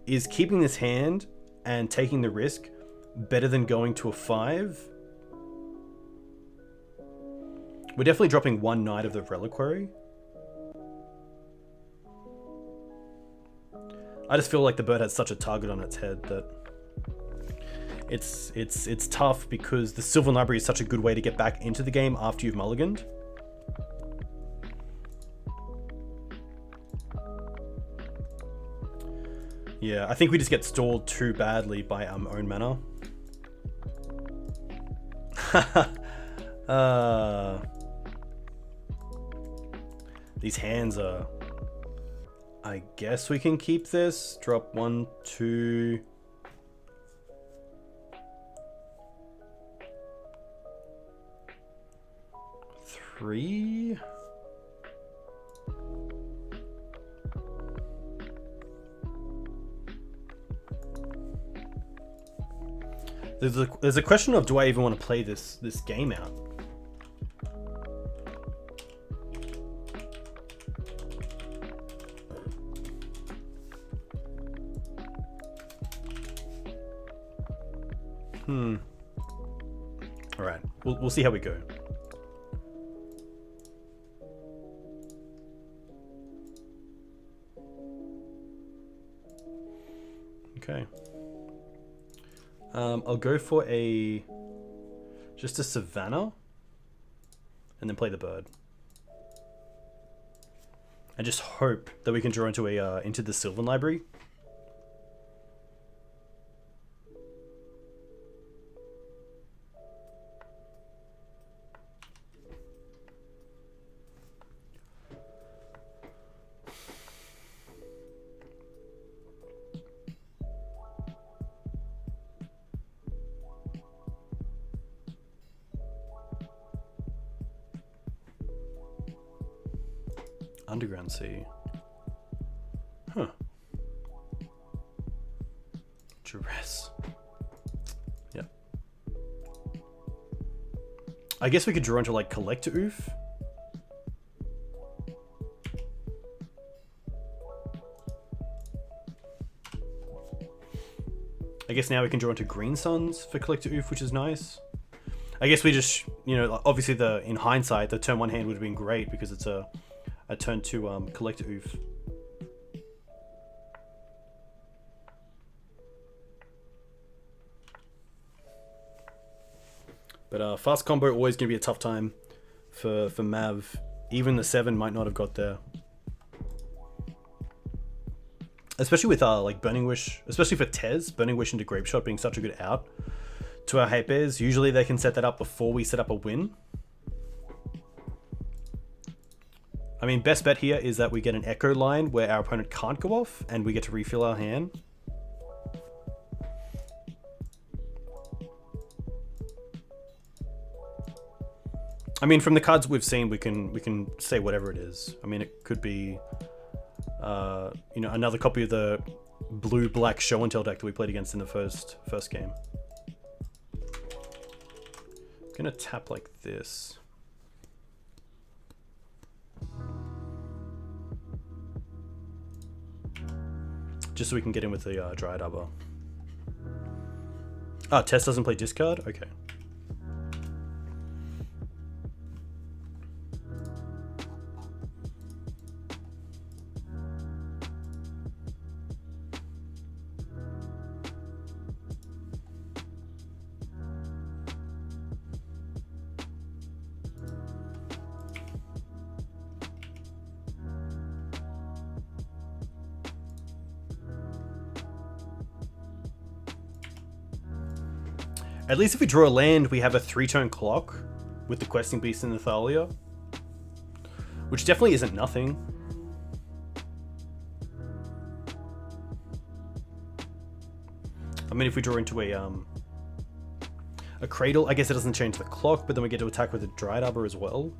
is keeping this hand and taking the risk better than going to a 5? We're definitely dropping one Knight of the Reliquary. I just feel like the bird has such a target on its head that it's tough, because the Sylvan Library is such a good way to get back into the game after you've mulliganed. Yeah, I think we just get stalled too badly by our own mana. These hands are... I guess we can keep this. Drop 1, 2... 3... There's a question of, do I even want to play this game out? All right, we'll see how we go. Okay. I'll go for just a Savannah, and then play the bird, and just hope that we can draw into the Sylvan Library. Underground Sea. Huh. Duress. Yeah. I guess we could draw into like Collector Oof. I guess now we can draw into Green Suns for Collector Oof, which is nice. I guess we just, you know, obviously in hindsight, the turn 1 hand would have been great because it's a turn 2 Collector Oof. But fast combo always going to be a tough time for Mav. Even the 7 might not have got there. Especially with like Burning Wish, especially for Tez, Burning Wish into Grape Shot being such a good out to our hate bears. Usually they can set that up before we set up a win. I mean, best bet here is that we get an Echo line where our opponent can't go off and we get to refill our hand. I mean, from the cards we've seen, we can say whatever it is. I mean, it could be you know, another copy of the blue-black show and tell deck that we played against in the first game. I'm gonna tap like this. Just so we can get in with the Dryad Arbor. Ah, Tess doesn't play discard? Okay. At least if we draw a land, we have a 3-turn clock with the Questing Beast and the Thalia, which definitely isn't nothing. I mean, if we draw into a Cradle, I guess it doesn't change the clock, but then we get to attack with a Dryad Arbor as well.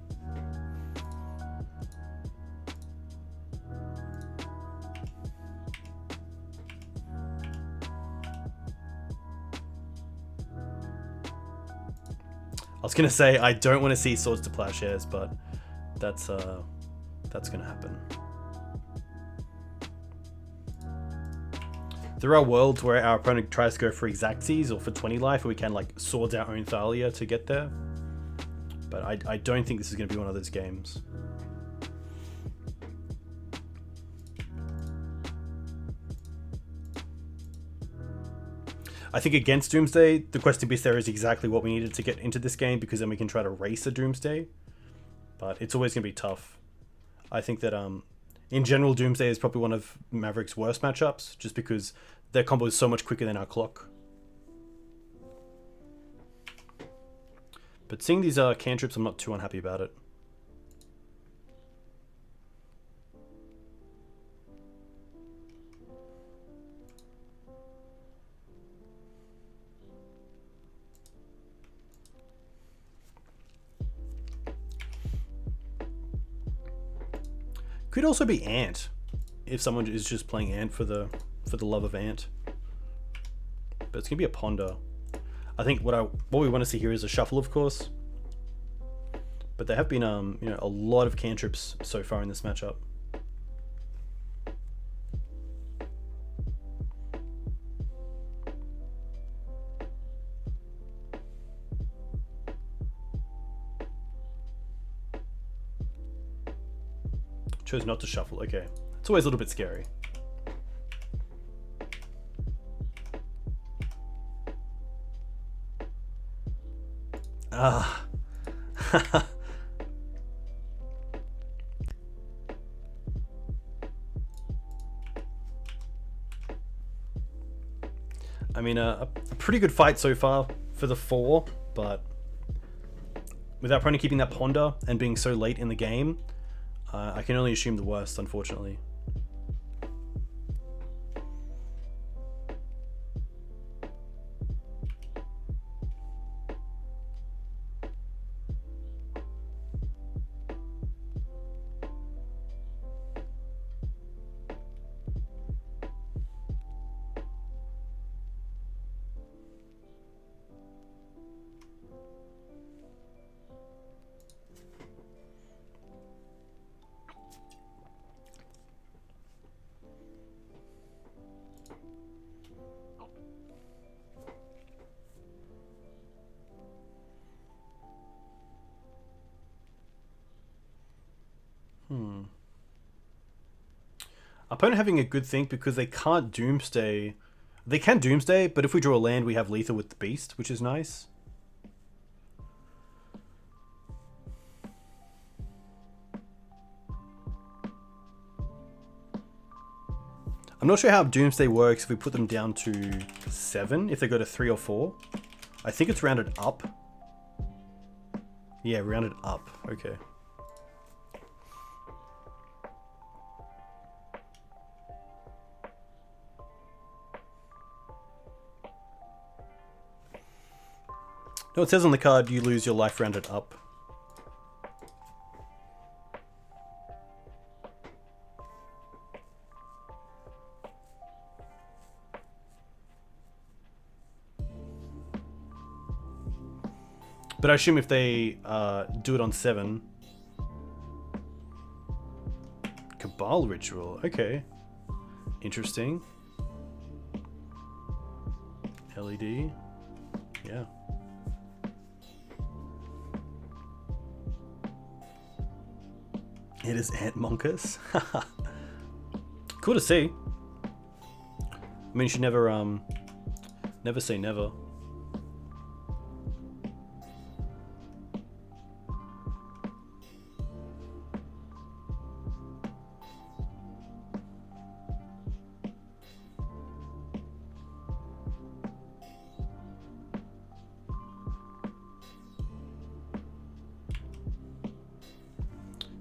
I was gonna say I don't want to see Swords to Plowshares, but that's gonna happen. There are worlds where our opponent tries to go for Exactsies or for 20 life, and we can like Swords our own Thalia to get there. But I don't think this is gonna be one of those games. I think against Doomsday, the Questing Beast there is exactly what we needed to get into this game, because then we can try to race a Doomsday. But it's always going to be tough. I think that in general, Doomsday is probably one of Maverick's worst matchups, just because their combo is so much quicker than our clock. But seeing these cantrips, I'm not too unhappy about it. Could also be Ant, if someone is just playing Ant for the love of Ant. But it's gonna be a Ponder. I think what we want to see here is a shuffle, of course. But there have been you know, a lot of cantrips so far in this matchup. Chose not to shuffle. Okay, it's always a little bit scary. Ah. I mean, a pretty good fight so far for the 4, but with our opponent keeping that Ponder and being so late in the game, I can only assume the worst, unfortunately. Opponent having a good think because they can't Doomsday. They can Doomsday, but if we draw a land, we have Lethal with the Beast, which is nice. I'm not sure how Doomsday works if we put them down to 7, if they go to 3 or 4. I think it's rounded up. Yeah, rounded up. Okay. No, it says on the card you lose your life rounded up. But I assume if they do it on 7... Cabal Ritual, okay. Interesting. LED, yeah. It is Ant Monkus. Cool to see. I mean, you should never say never.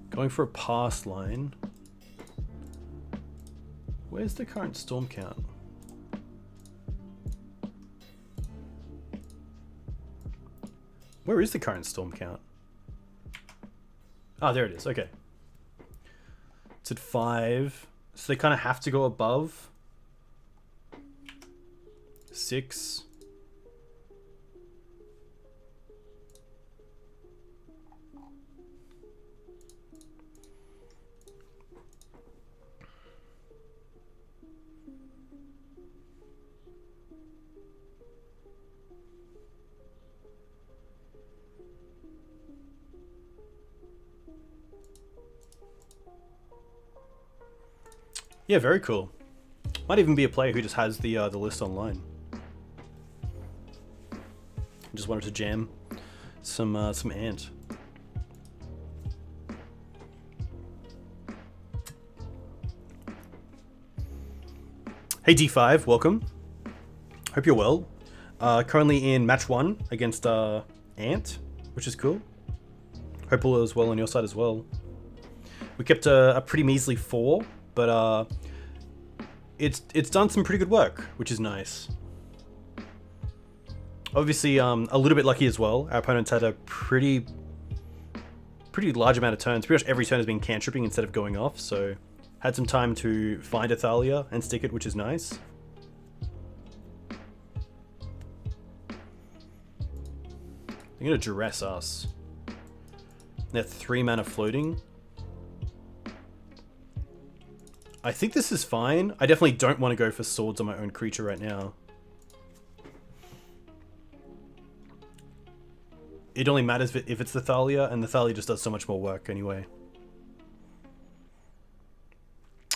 Going for a pass line. Where's the current storm count? Where is the current storm count? Ah, there it is. Okay. It's at 5. So they kind of have to go above. 6. Yeah, very cool. Might even be a player who just has the list online. Just wanted to jam some Ant. Hey D5, welcome. Hope you're well. Currently in match 1 against Ant, which is cool. Hope all is well on your side as well. We kept a pretty measly 4. But it's done some pretty good work, which is nice. Obviously, a little bit lucky as well. Our opponents had a pretty large amount of turns. Pretty much every turn has been cantripping instead of going off, so had some time to find a Thalia and stick it, which is nice. They're gonna duress us. They're 3 mana floating. I think this is fine. I definitely don't want to go for swords on my own creature right now. It only matters if it's the Thalia, and the Thalia just does so much more work anyway.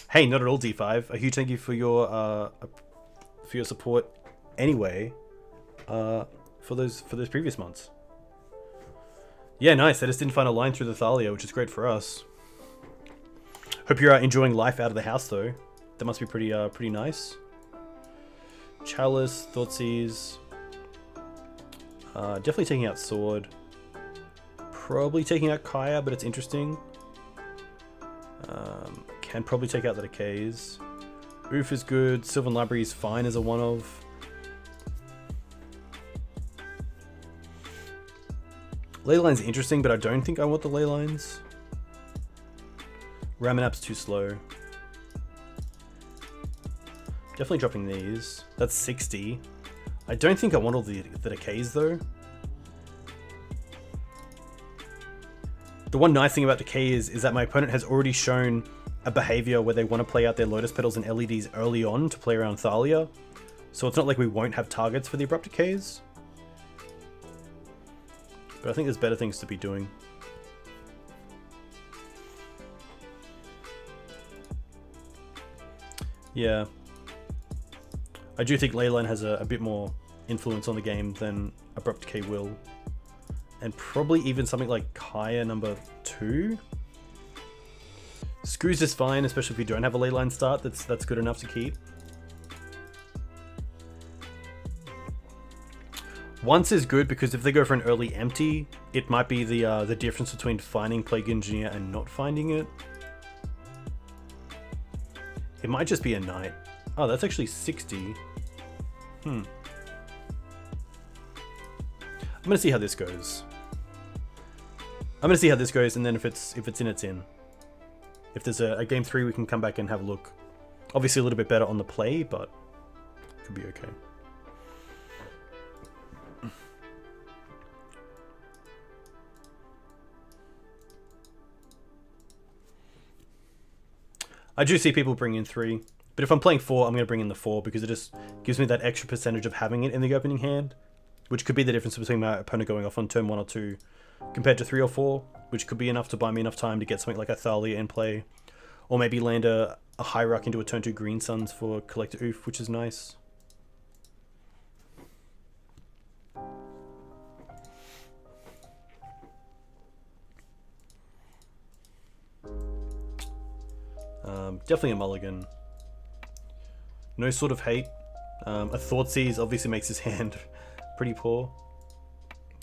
Hey, not at all, D5. A huge thank you for your support anyway, for those previous months. Yeah, nice. I just didn't find a line through the Thalia, which is great for us. Hope you're enjoying life out of the house, though. That must be pretty nice. Chalice, Thoughtseize. Definitely taking out Sword. Probably taking out Kaya, but it's interesting. Can probably take out the Decays. Oof is good. Sylvan Library is fine as a one-of. Leyline's interesting, but I don't think I want the Leylines. Ramanap's too slow. Definitely dropping these. That's 60. I don't think I want all the Decays though. The one nice thing about Decay is that my opponent has already shown a behavior where they want to play out their Lotus Petals and LEDs early on to play around Thalia. So it's not like we won't have targets for the Abrupt Decays. But I think there's better things to be doing. Yeah. I do think Leyline has a bit more influence on the game than Abrupt Decay will. And probably even something like Kaya number 2. Screws is fine, especially if you don't have a Leyline start. That's good enough to keep. Once is good because if they go for an early empty, it might be the difference between finding Plague Engineer and not finding it. It might just be a Knight. Oh, that's actually 60. I'm gonna see how this goes. And then if it's in, it's in. If there's a game 3, we can come back and have a look. Obviously a little bit better on the play, but it could be okay. I do see people bring in 3, but if I'm playing 4, I'm going to bring in the 4 because it just gives me that extra percentage of having it in the opening hand, which could be the difference between my opponent going off on turn 1 or 2 compared to 3 or 4, which could be enough to buy me enough time to get something like a Thalia in play, or maybe land a Hierarch into a turn 2 Green Suns for Collector Oof, which is nice. Definitely a mulligan. No sort of hate. A Thoughtseize obviously makes his hand pretty poor.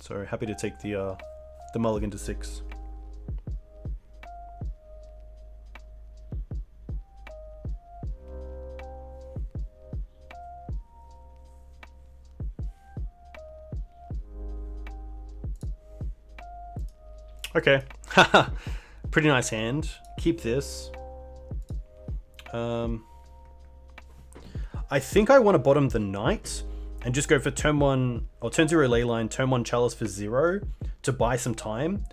So happy to take the mulligan to 6. Okay. Pretty nice hand. Keep this. I think I want to bottom the Knight and just go for turn 1 or turn 0 Leyline, turn 1 Chalice for 0 to buy some time,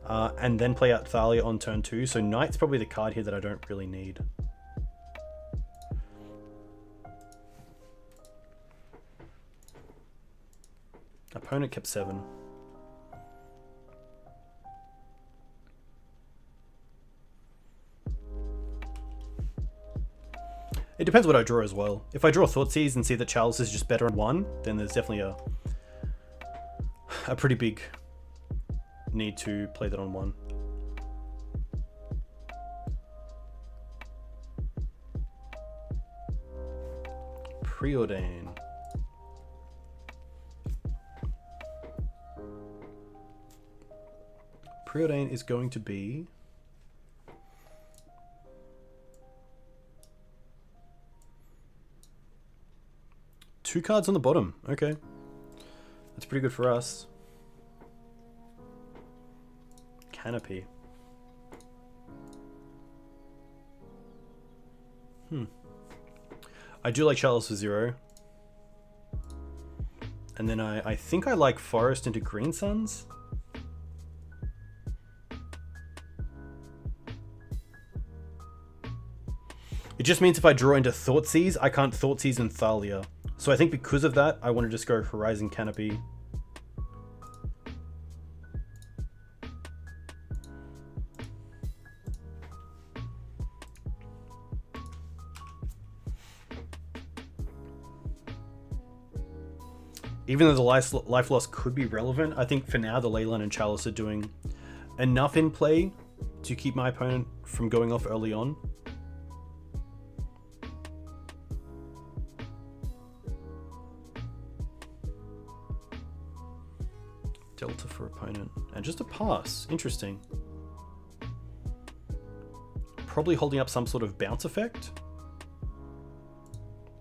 and then play out Thalia on turn 2. So Knight's probably the card here that I don't really need. Opponent kept 7. It depends what I draw as well. If I draw Thoughtseize and see that Chalice is just better on 1, then there's definitely a pretty big need to play that on 1. Preordain. Preordain is going to be 2 cards on the bottom. Okay. That's pretty good for us. Canopy. I do like Chalice for 0. And then I think I like Forest into Green Suns. It just means if I draw into Thoughtseize, I can't Thoughtseize in Thalia. So I think because of that, I want to just go Horizon Canopy. Even though the life loss could be relevant, I think for now the Leyline and Chalice are doing enough in play to keep my opponent from going off early on. Delta for opponent. And just a pass. Interesting. Probably holding up some sort of bounce effect.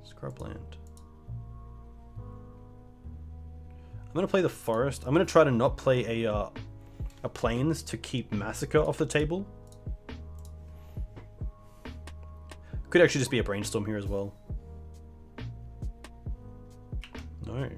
Scrubland. I'm going to play the Forest. I'm going to try to not play a Plains to keep Massacre off the table. Could actually just be a Brainstorm here as well. No.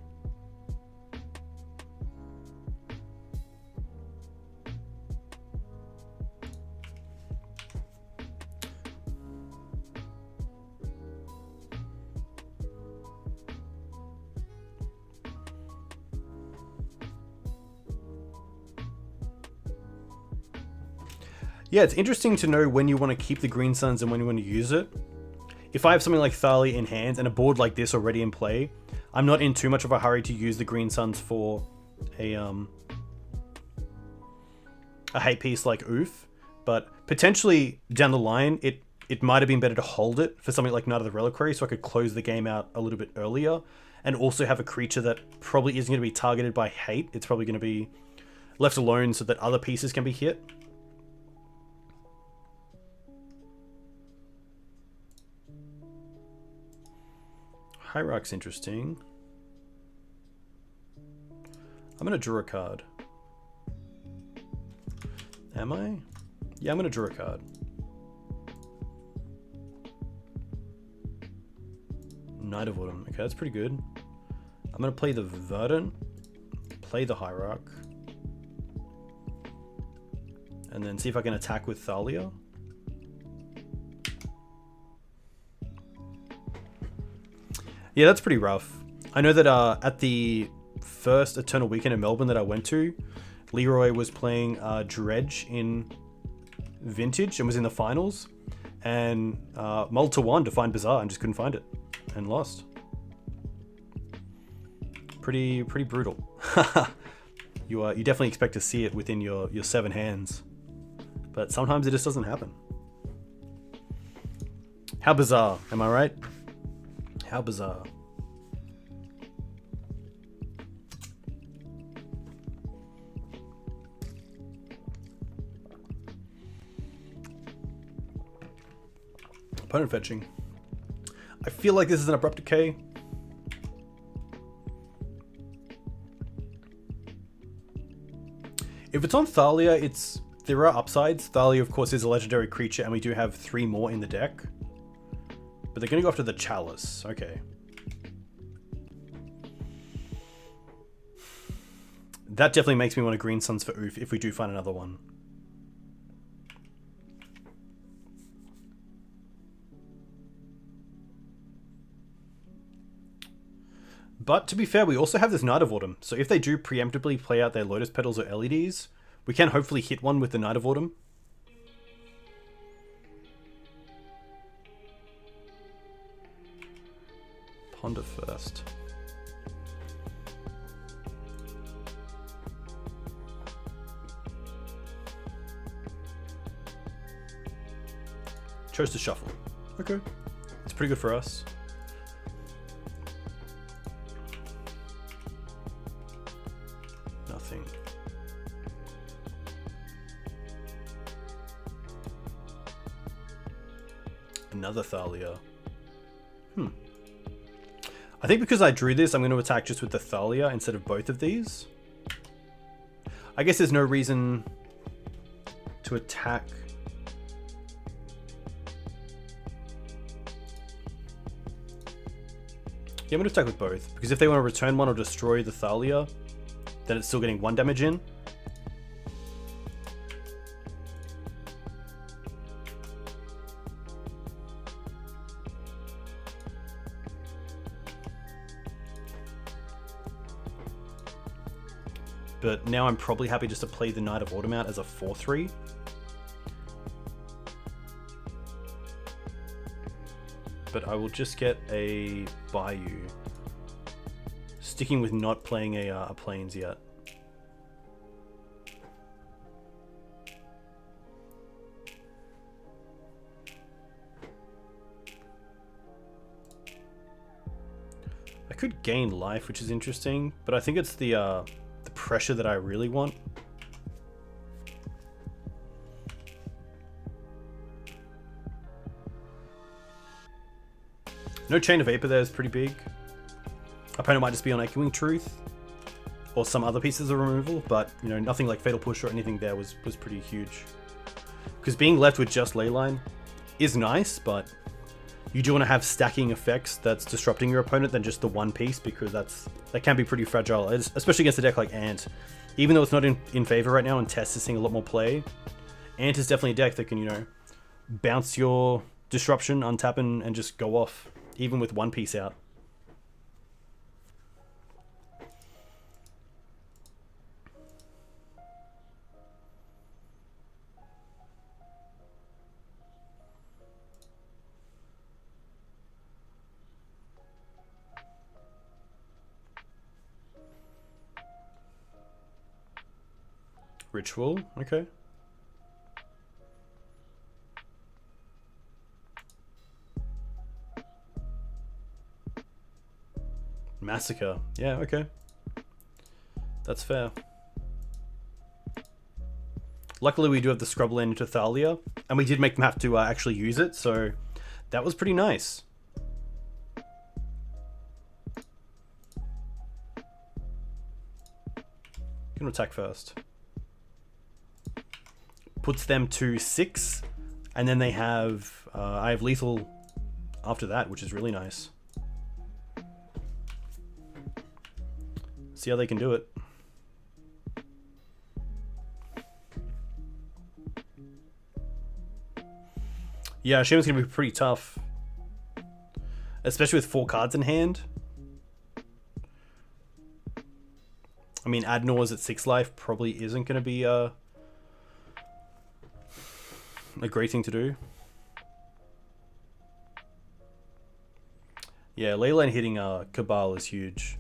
Yeah, it's interesting to know when you want to keep the Green Suns and when you want to use it. if I have something like Thalia in hand and a board like this already in play, I'm not in too much of a hurry to use the Green Suns for a hate piece like Oof. But potentially down the line, it might have been better to hold it for something like Knight of the Reliquary, so I could close the game out a little bit earlier, and also have a creature that probably isn't going to be targeted by hate. It's probably going to be left alone so that other pieces can be hit. Hierarch's interesting. I'm going to draw a card. Am I? Yeah, I'm going to draw a card. Knight of Autumn. Okay, that's pretty good. I'm going to play the Verdant, play the Hierarch, and then see if I can attack with Thalia. Yeah, that's pretty rough. I know that at the first Eternal Weekend in Melbourne that I went to, Leroy was playing Dredge in Vintage and was in the finals, and mulled to 1 to find Bazaar and just couldn't find it and lost. Pretty brutal. You definitely expect to see it within your 7 hands, but sometimes it just doesn't happen. How bizarre, am I right? How bizarre. Opponent fetching. I feel like this is an Abrupt Decay. If it's on Thalia, there are upsides. Thalia, of course, is a legendary creature, and we do have 3 more in the deck. But they're going to go after the Chalice. Okay. That definitely makes me want a Green Suns for Oof if we do find another one. But to be fair, we also have this Knight of Autumn. So if they do preemptively play out their Lotus Petals or LEDs, we can hopefully hit one with the Knight of Autumn. Ponder first. Chose to shuffle. Okay. It's pretty good for us. Nothing. Another Thalia. I think because I drew this, I'm going to attack just with the Thalia instead of both of these. I guess there's no reason to attack. Yeah, I'm going to attack with both, because if they want to return one or destroy the Thalia, then it's still getting 1 damage in. But now I'm probably happy just to play the Knight of Autumn out as a 4/3. But I will just get a Bayou. Sticking with not playing a Plains yet. I could gain life, which is interesting, but I think it's the pressure that I really want. No Chain of Vapor there is pretty big. Opponent might just be on Echoing Truth or some other pieces of removal, but you know, nothing like Fatal Push or anything there was pretty huge. Because being left with just Leyline is nice, but you do want to have stacking effects that's disrupting your opponent than just the one piece, because that can be pretty fragile, especially against a deck like Ant. Even though it's not in favor right now and Test is seeing a lot more play, Ant is definitely a deck that can, you know, bounce your disruption, untap and just go off, even with one piece out. Ritual, okay. Massacre, yeah, okay. That's fair. Luckily, we do have the scrub land into Thalia, and we did make them have to actually use it, so that was pretty nice. Gonna attack first. Puts them to 6, and then they have... I have lethal after that, which is really nice. See how they can do it. Yeah, Shaman's gonna be pretty tough. Especially with 4 cards in hand. I mean, Adnor's at 6 life probably isn't gonna be a great thing to do. Yeah, Leyline hitting Cabal is huge.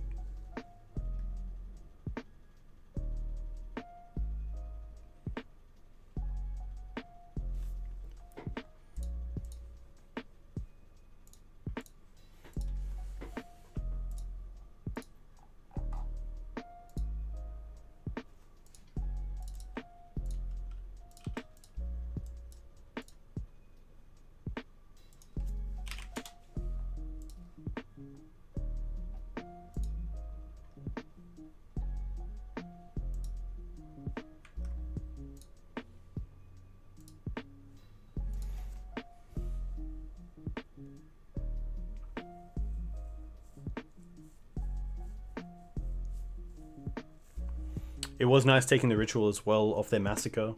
It was nice taking the ritual as well off their massacre.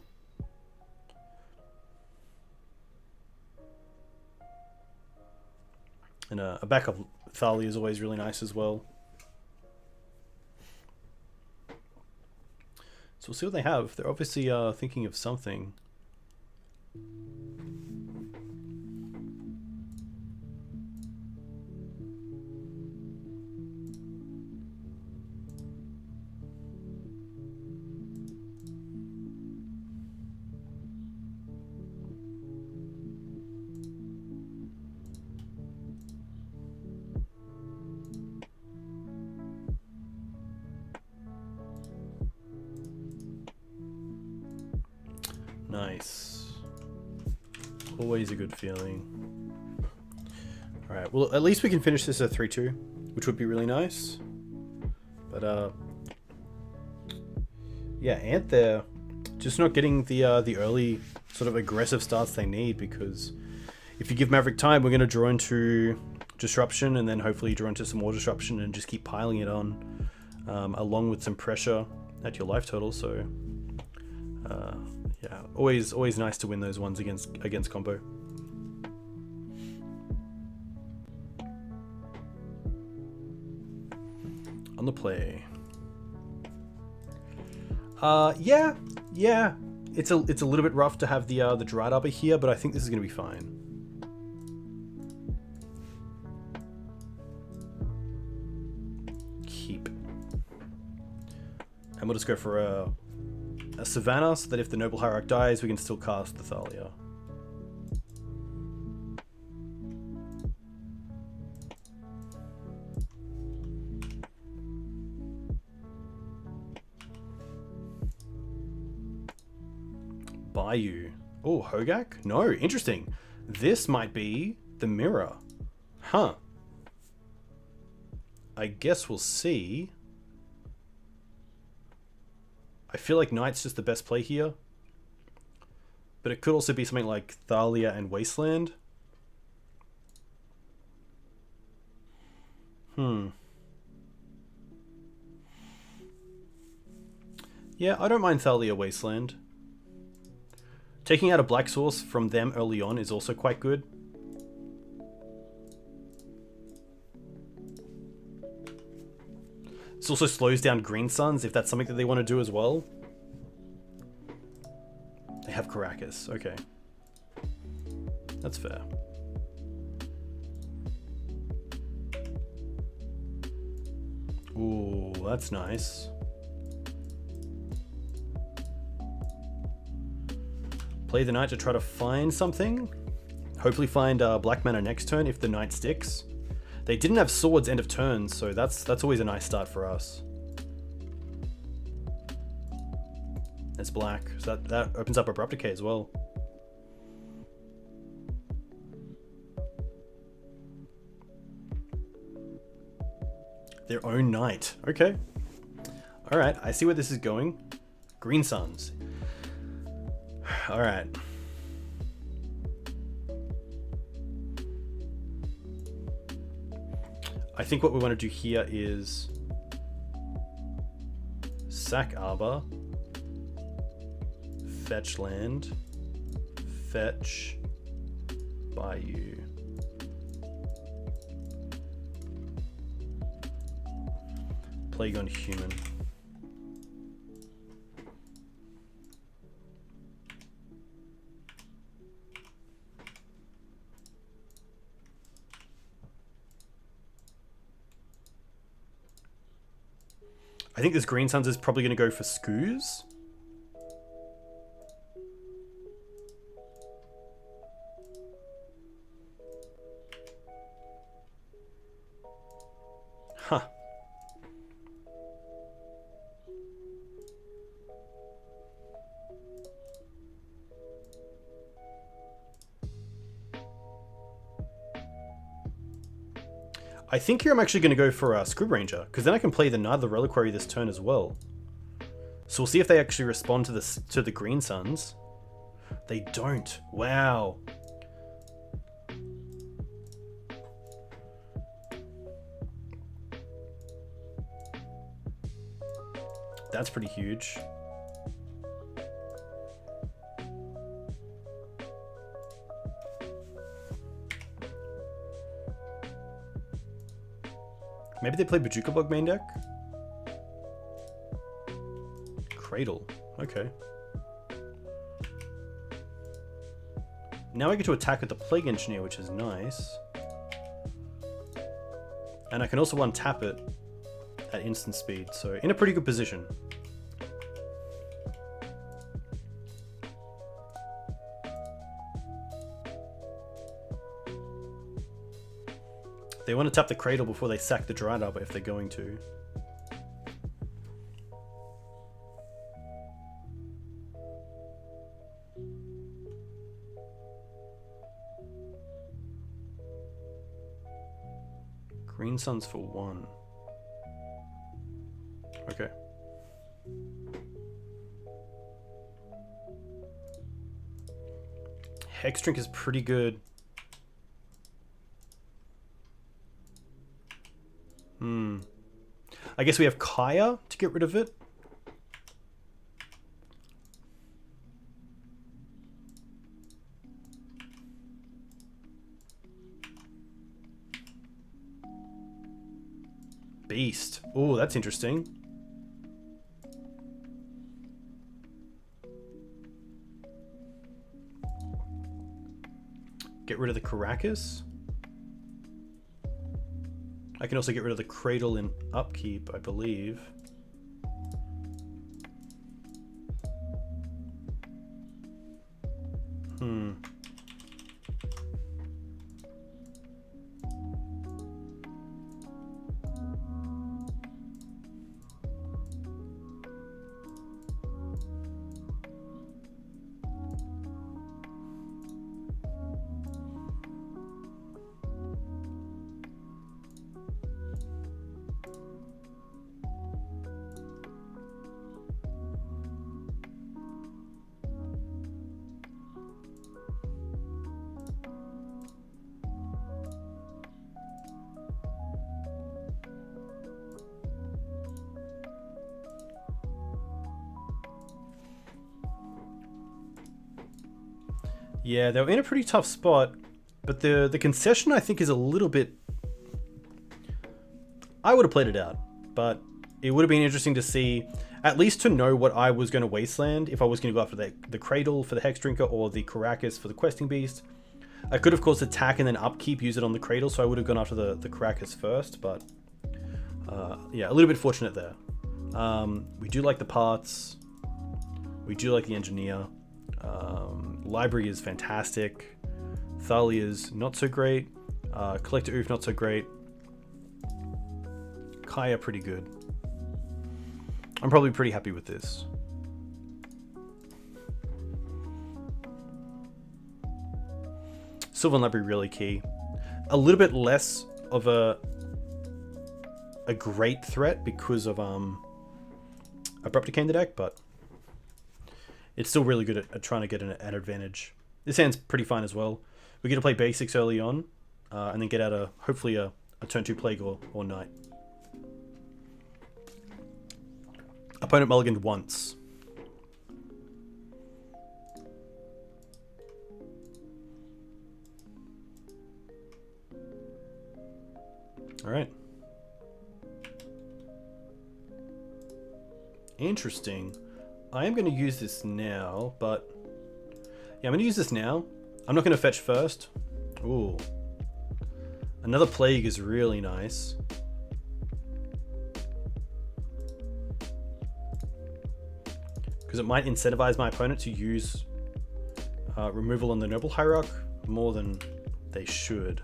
And a backup Thalia is always really nice as well. So we'll see what they have. They're obviously thinking of something. Nice. Always a good feeling. Alright, well at least we can finish this at 3-2, which would be really nice. But yeah, Ant there just not getting the early sort of aggressive starts they need, because if you give Maverick time, we're going to draw into disruption, and then hopefully draw into some more disruption and just keep piling it on, along with some pressure at your life total. So yeah, always nice to win those ones against combo. On the play. Yeah. It's a little bit rough to have the Dread Arbor here, but I think this is gonna be fine. Keep. And we'll just go for a Savannah, so that if the Noble Hierarch dies, we can still cast the Thalia. Bayou. Oh, Hogak? No, interesting. This might be the mirror. Huh. I guess we'll see. I feel like Knight's just the best play here. But it could also be something like Thalia and Wasteland. Yeah, I don't mind Thalia Wasteland. Taking out a black source from them early on is also quite good. This also slows down Green Suns if that's something that they want to do as well. They have Caracas, okay. That's fair. Ooh, that's nice. Play the knight to try to find something. Hopefully find black mana next turn if the knight sticks. They didn't have swords end of turn, so that's always a nice start for us. It's black, so that opens up Abrupt Decay as well. Their own knight. Okay. Alright, I see where this is going. Green Suns. Alright. I think what we want to do here is sack Arbor, fetch land, fetch Bayou. Plague on Human. I think this Green Suns is probably going to go for Skoos. Huh. I think here I'm actually going to go for Scrib Ranger, because then I can play the Knight of the Reliquary this turn as well. So we'll see if they actually respond to the Green Suns. They don't. Wow. That's pretty huge. Maybe they play Bojuka Bog main deck? Cradle. Okay. Now I get to attack with the Plague Engineer, which is nice. And I can also untap it at instant speed, so in a pretty good position. They want to tap the Cradle before they sack the Dryad Arbor if they're going to. Green Suns for 1. Okay. Hexdrink is pretty good. I guess we have Kaya to get rid of it. Beast. Oh, that's interesting. Get rid of the Caracas. I can also get rid of the Cradle in upkeep, I believe. Yeah, they were in a pretty tough spot, but the concession I think is a little bit... I would have played it out, but it would have been interesting to see, at least to know what I was going to wasteland, if I was going to go after the Cradle for the Hexdrinker or the Caracas for the Questing Beast. I could, of course, attack and then upkeep, use it on the Cradle, so I would have gone after the Caracas first, but yeah, a little bit fortunate there. We do like the parts. We do like the Engineer. Library is fantastic. Thalia's not so great. Collector Oof not so great. Kaya pretty good. I'm probably pretty happy with this. Sylvan Library really key. A little bit less of a great threat because of Abrupt Decay in the deck, but it's still really good at trying to get an advantage. This hand's pretty fine as well. We get to play basics early on, and then get out hopefully a turn 2 Plague or Night. Opponent mulliganed once. Alright. Interesting. I am going to use this now, but... Yeah, I'm going to use this now. I'm not going to fetch first. Ooh. Another Plague is really nice. Because it might incentivize my opponent to use removal on the Noble Hierarch more than they should.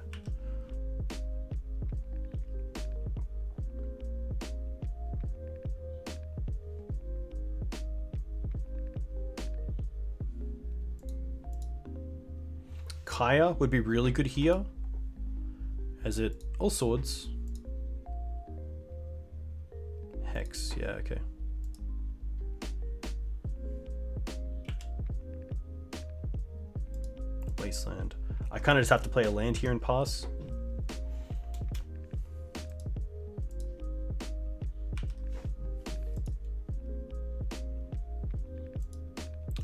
Kaya would be really good here, as it all swords. Hex, yeah, okay. Wasteland. I kind of just have to play a land here and pass.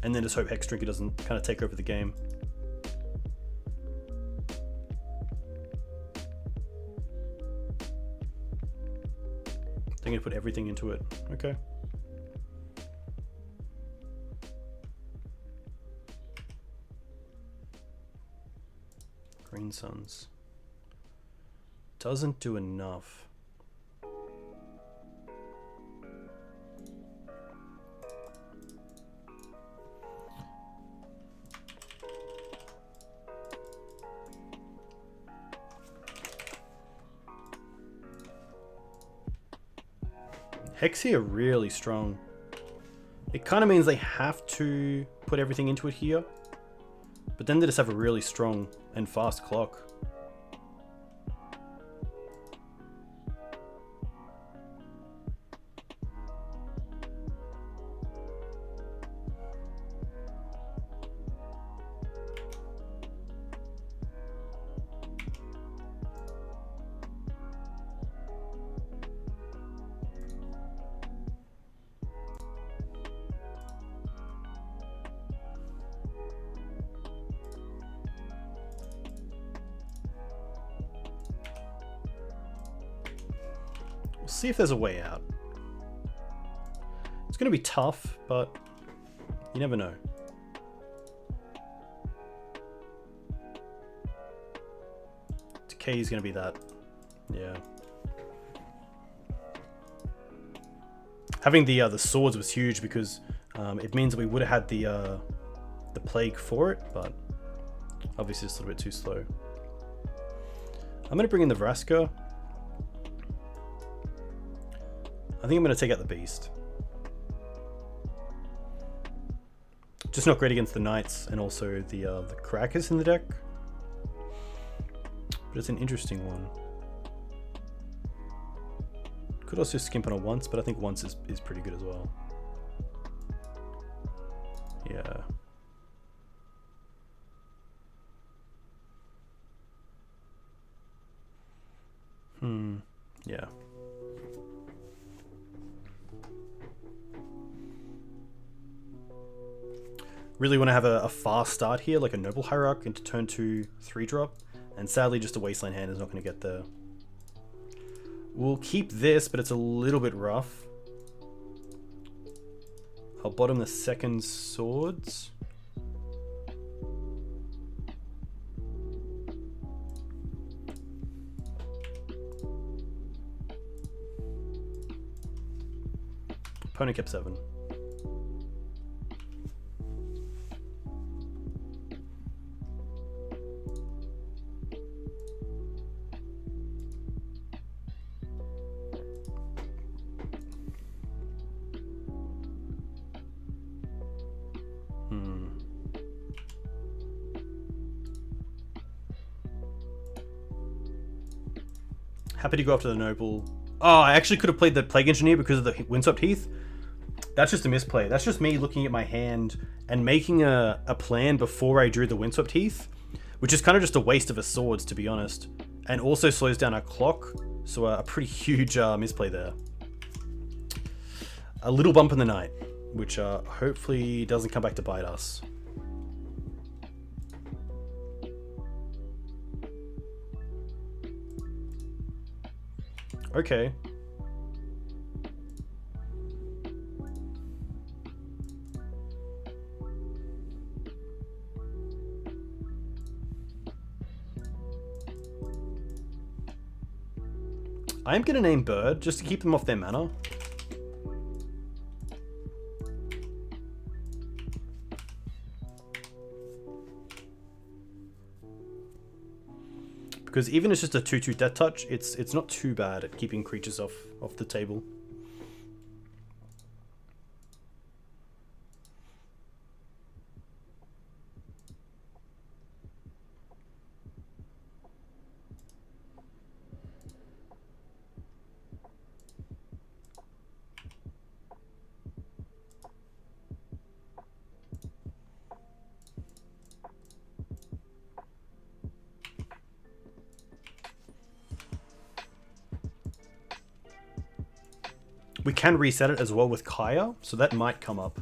And then just hope Hexdrinker doesn't kind of take over the game. I'm going to put everything into it. Okay. Green Suns. Doesn't do enough. Hexy are really strong. It kind of means they have to put everything into it here, but then they just have a really strong and fast clock. We'll see if there's a way out. It's going to be tough, but you never know. Decay is going to be that. Yeah. Having the swords was huge because it means that we would have had the plague for it, but obviously it's a little bit too slow. I'm going to bring in the Vraska. I think I'm going to take out the Beast. Just not great against the Knights and also the Crackers in the deck. But it's an interesting one. Could also skimp on a once, but I think once is pretty good as well. Yeah. Yeah. Really want to have a fast start here, like a Noble Hierarch into turn 2 3-drop, and sadly just a Wasteland hand is not going to get there. We'll keep this, but it's a little bit rough. I'll bottom the second swords. Opponent kept 7. Happy to go after the Noble. Oh, I actually could have played the Plague Engineer because of the Windswept Heath. That's just a misplay. That's just me looking at my hand and making a plan before I drew the Windswept Heath, which is kind of just a waste of a swords, to be honest. And also slows down our clock, so a pretty huge misplay there. A little bump in the night, which hopefully doesn't come back to bite us. Okay. I'm gonna name Bird just to keep them off their mana. Because even if it's just a 2/2 Death Touch, it's not too bad at keeping creatures off the table. We can reset it as well with Kaya, so that might come up.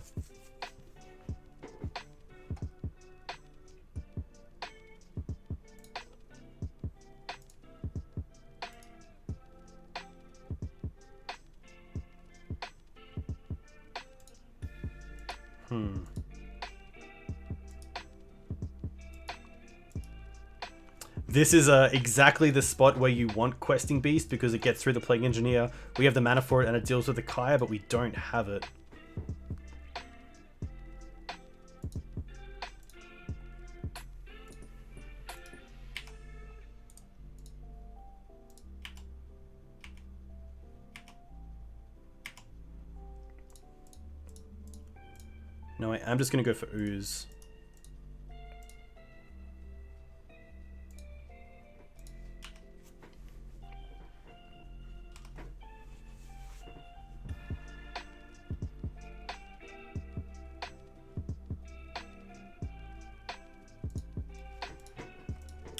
This is exactly the spot where you want Questing Beast because it gets through the Plague Engineer. We have the mana for it and it deals with the Kaya, but we don't have it. No, I'm just going to go for Ooze.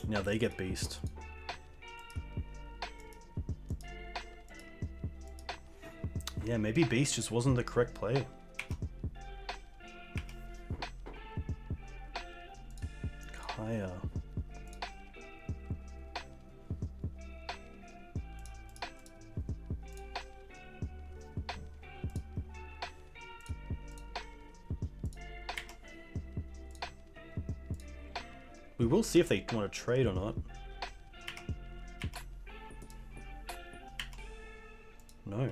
Now they get Beast. Yeah, maybe Beast just wasn't the correct play. Kaya. We will see if they want to trade or not. No.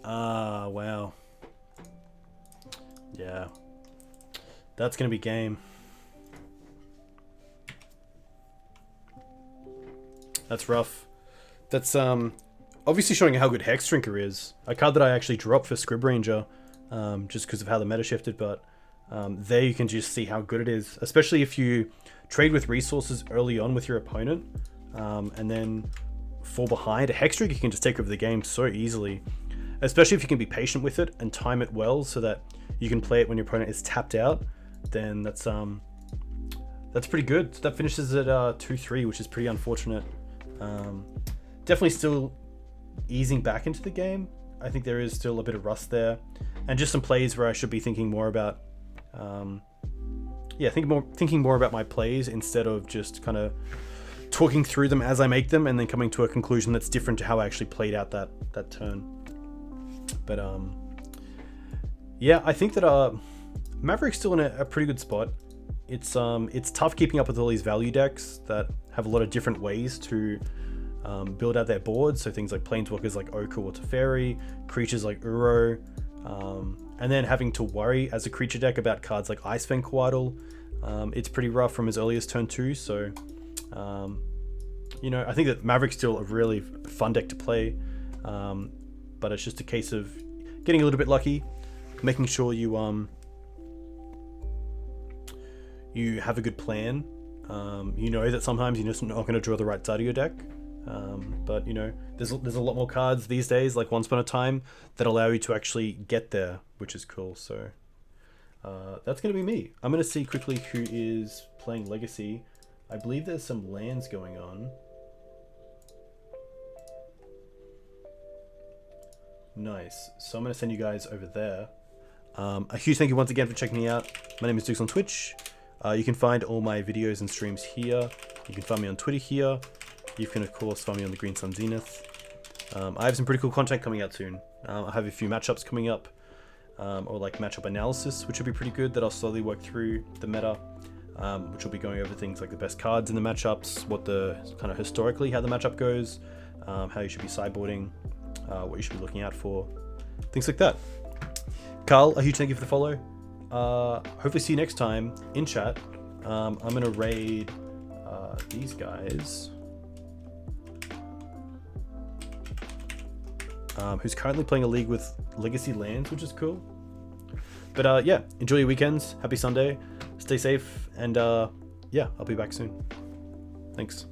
Ah, wow. Yeah. That's gonna be game. That's rough. That's obviously showing how good Hex Drinker is. A card that I actually dropped for Scrib Ranger, just because of how the meta shifted, but there you can just see how good it is, especially if you trade with resources early on with your opponent, and then fall behind. A Hex Drinker can just take over the game so easily, especially if you can be patient with it and time it well so that you can play it when your opponent is tapped out. Then that's pretty good. That finishes at 2-3, which is pretty unfortunate. Definitely still easing back into the game. I think there is still a bit of rust there, and just some plays where I should be thinking more about, thinking more about my plays instead of just kind of talking through them as I make them and then coming to a conclusion that's different to how I actually played out that turn. But yeah, I think that Maverick's still in a pretty good spot. It's tough keeping up with all these value decks that have a lot of different ways to build out their boards. So things like Planeswalkers like Oko or Teferi, creatures like Uro, and then having to worry as a creature deck about cards like Icefen Coatl. It's pretty rough from as early as turn 2. So you know, I think that Maverick's still a really fun deck to play, but it's just a case of getting a little bit lucky, making sure you you have a good plan. You know that sometimes you're just not going to draw the right side of your deck, but you know, there's a lot more cards these days, like Once Upon a Time, that allow you to actually get there, which is cool. So that's going to be me. I'm going to see quickly who is playing Legacy. I believe there's some lands going on. Nice. So I'm going to send you guys over there. A huge thank you once again for checking me out. My name is Dukes on Twitch. You can find all my videos and streams here. You can find me on Twitter here. You can, of course, find me on the Green Sun Zenith. I have some pretty cool content coming out soon. I have a few matchups coming up, or like matchup analysis, which will be pretty good, that I'll slowly work through the meta, which will be going over things like the best cards in the matchups, what the kind of historically how the matchup goes, how you should be sideboarding, what you should be looking out for, things like that. Carl, a huge thank you for the follow. Hopefully see you next time in chat. I'm gonna raid these guys, who's currently playing a league with Legacy Lands, which is cool. But yeah, enjoy your weekends. Happy Sunday. Stay safe, and yeah, I'll be back soon. Thanks.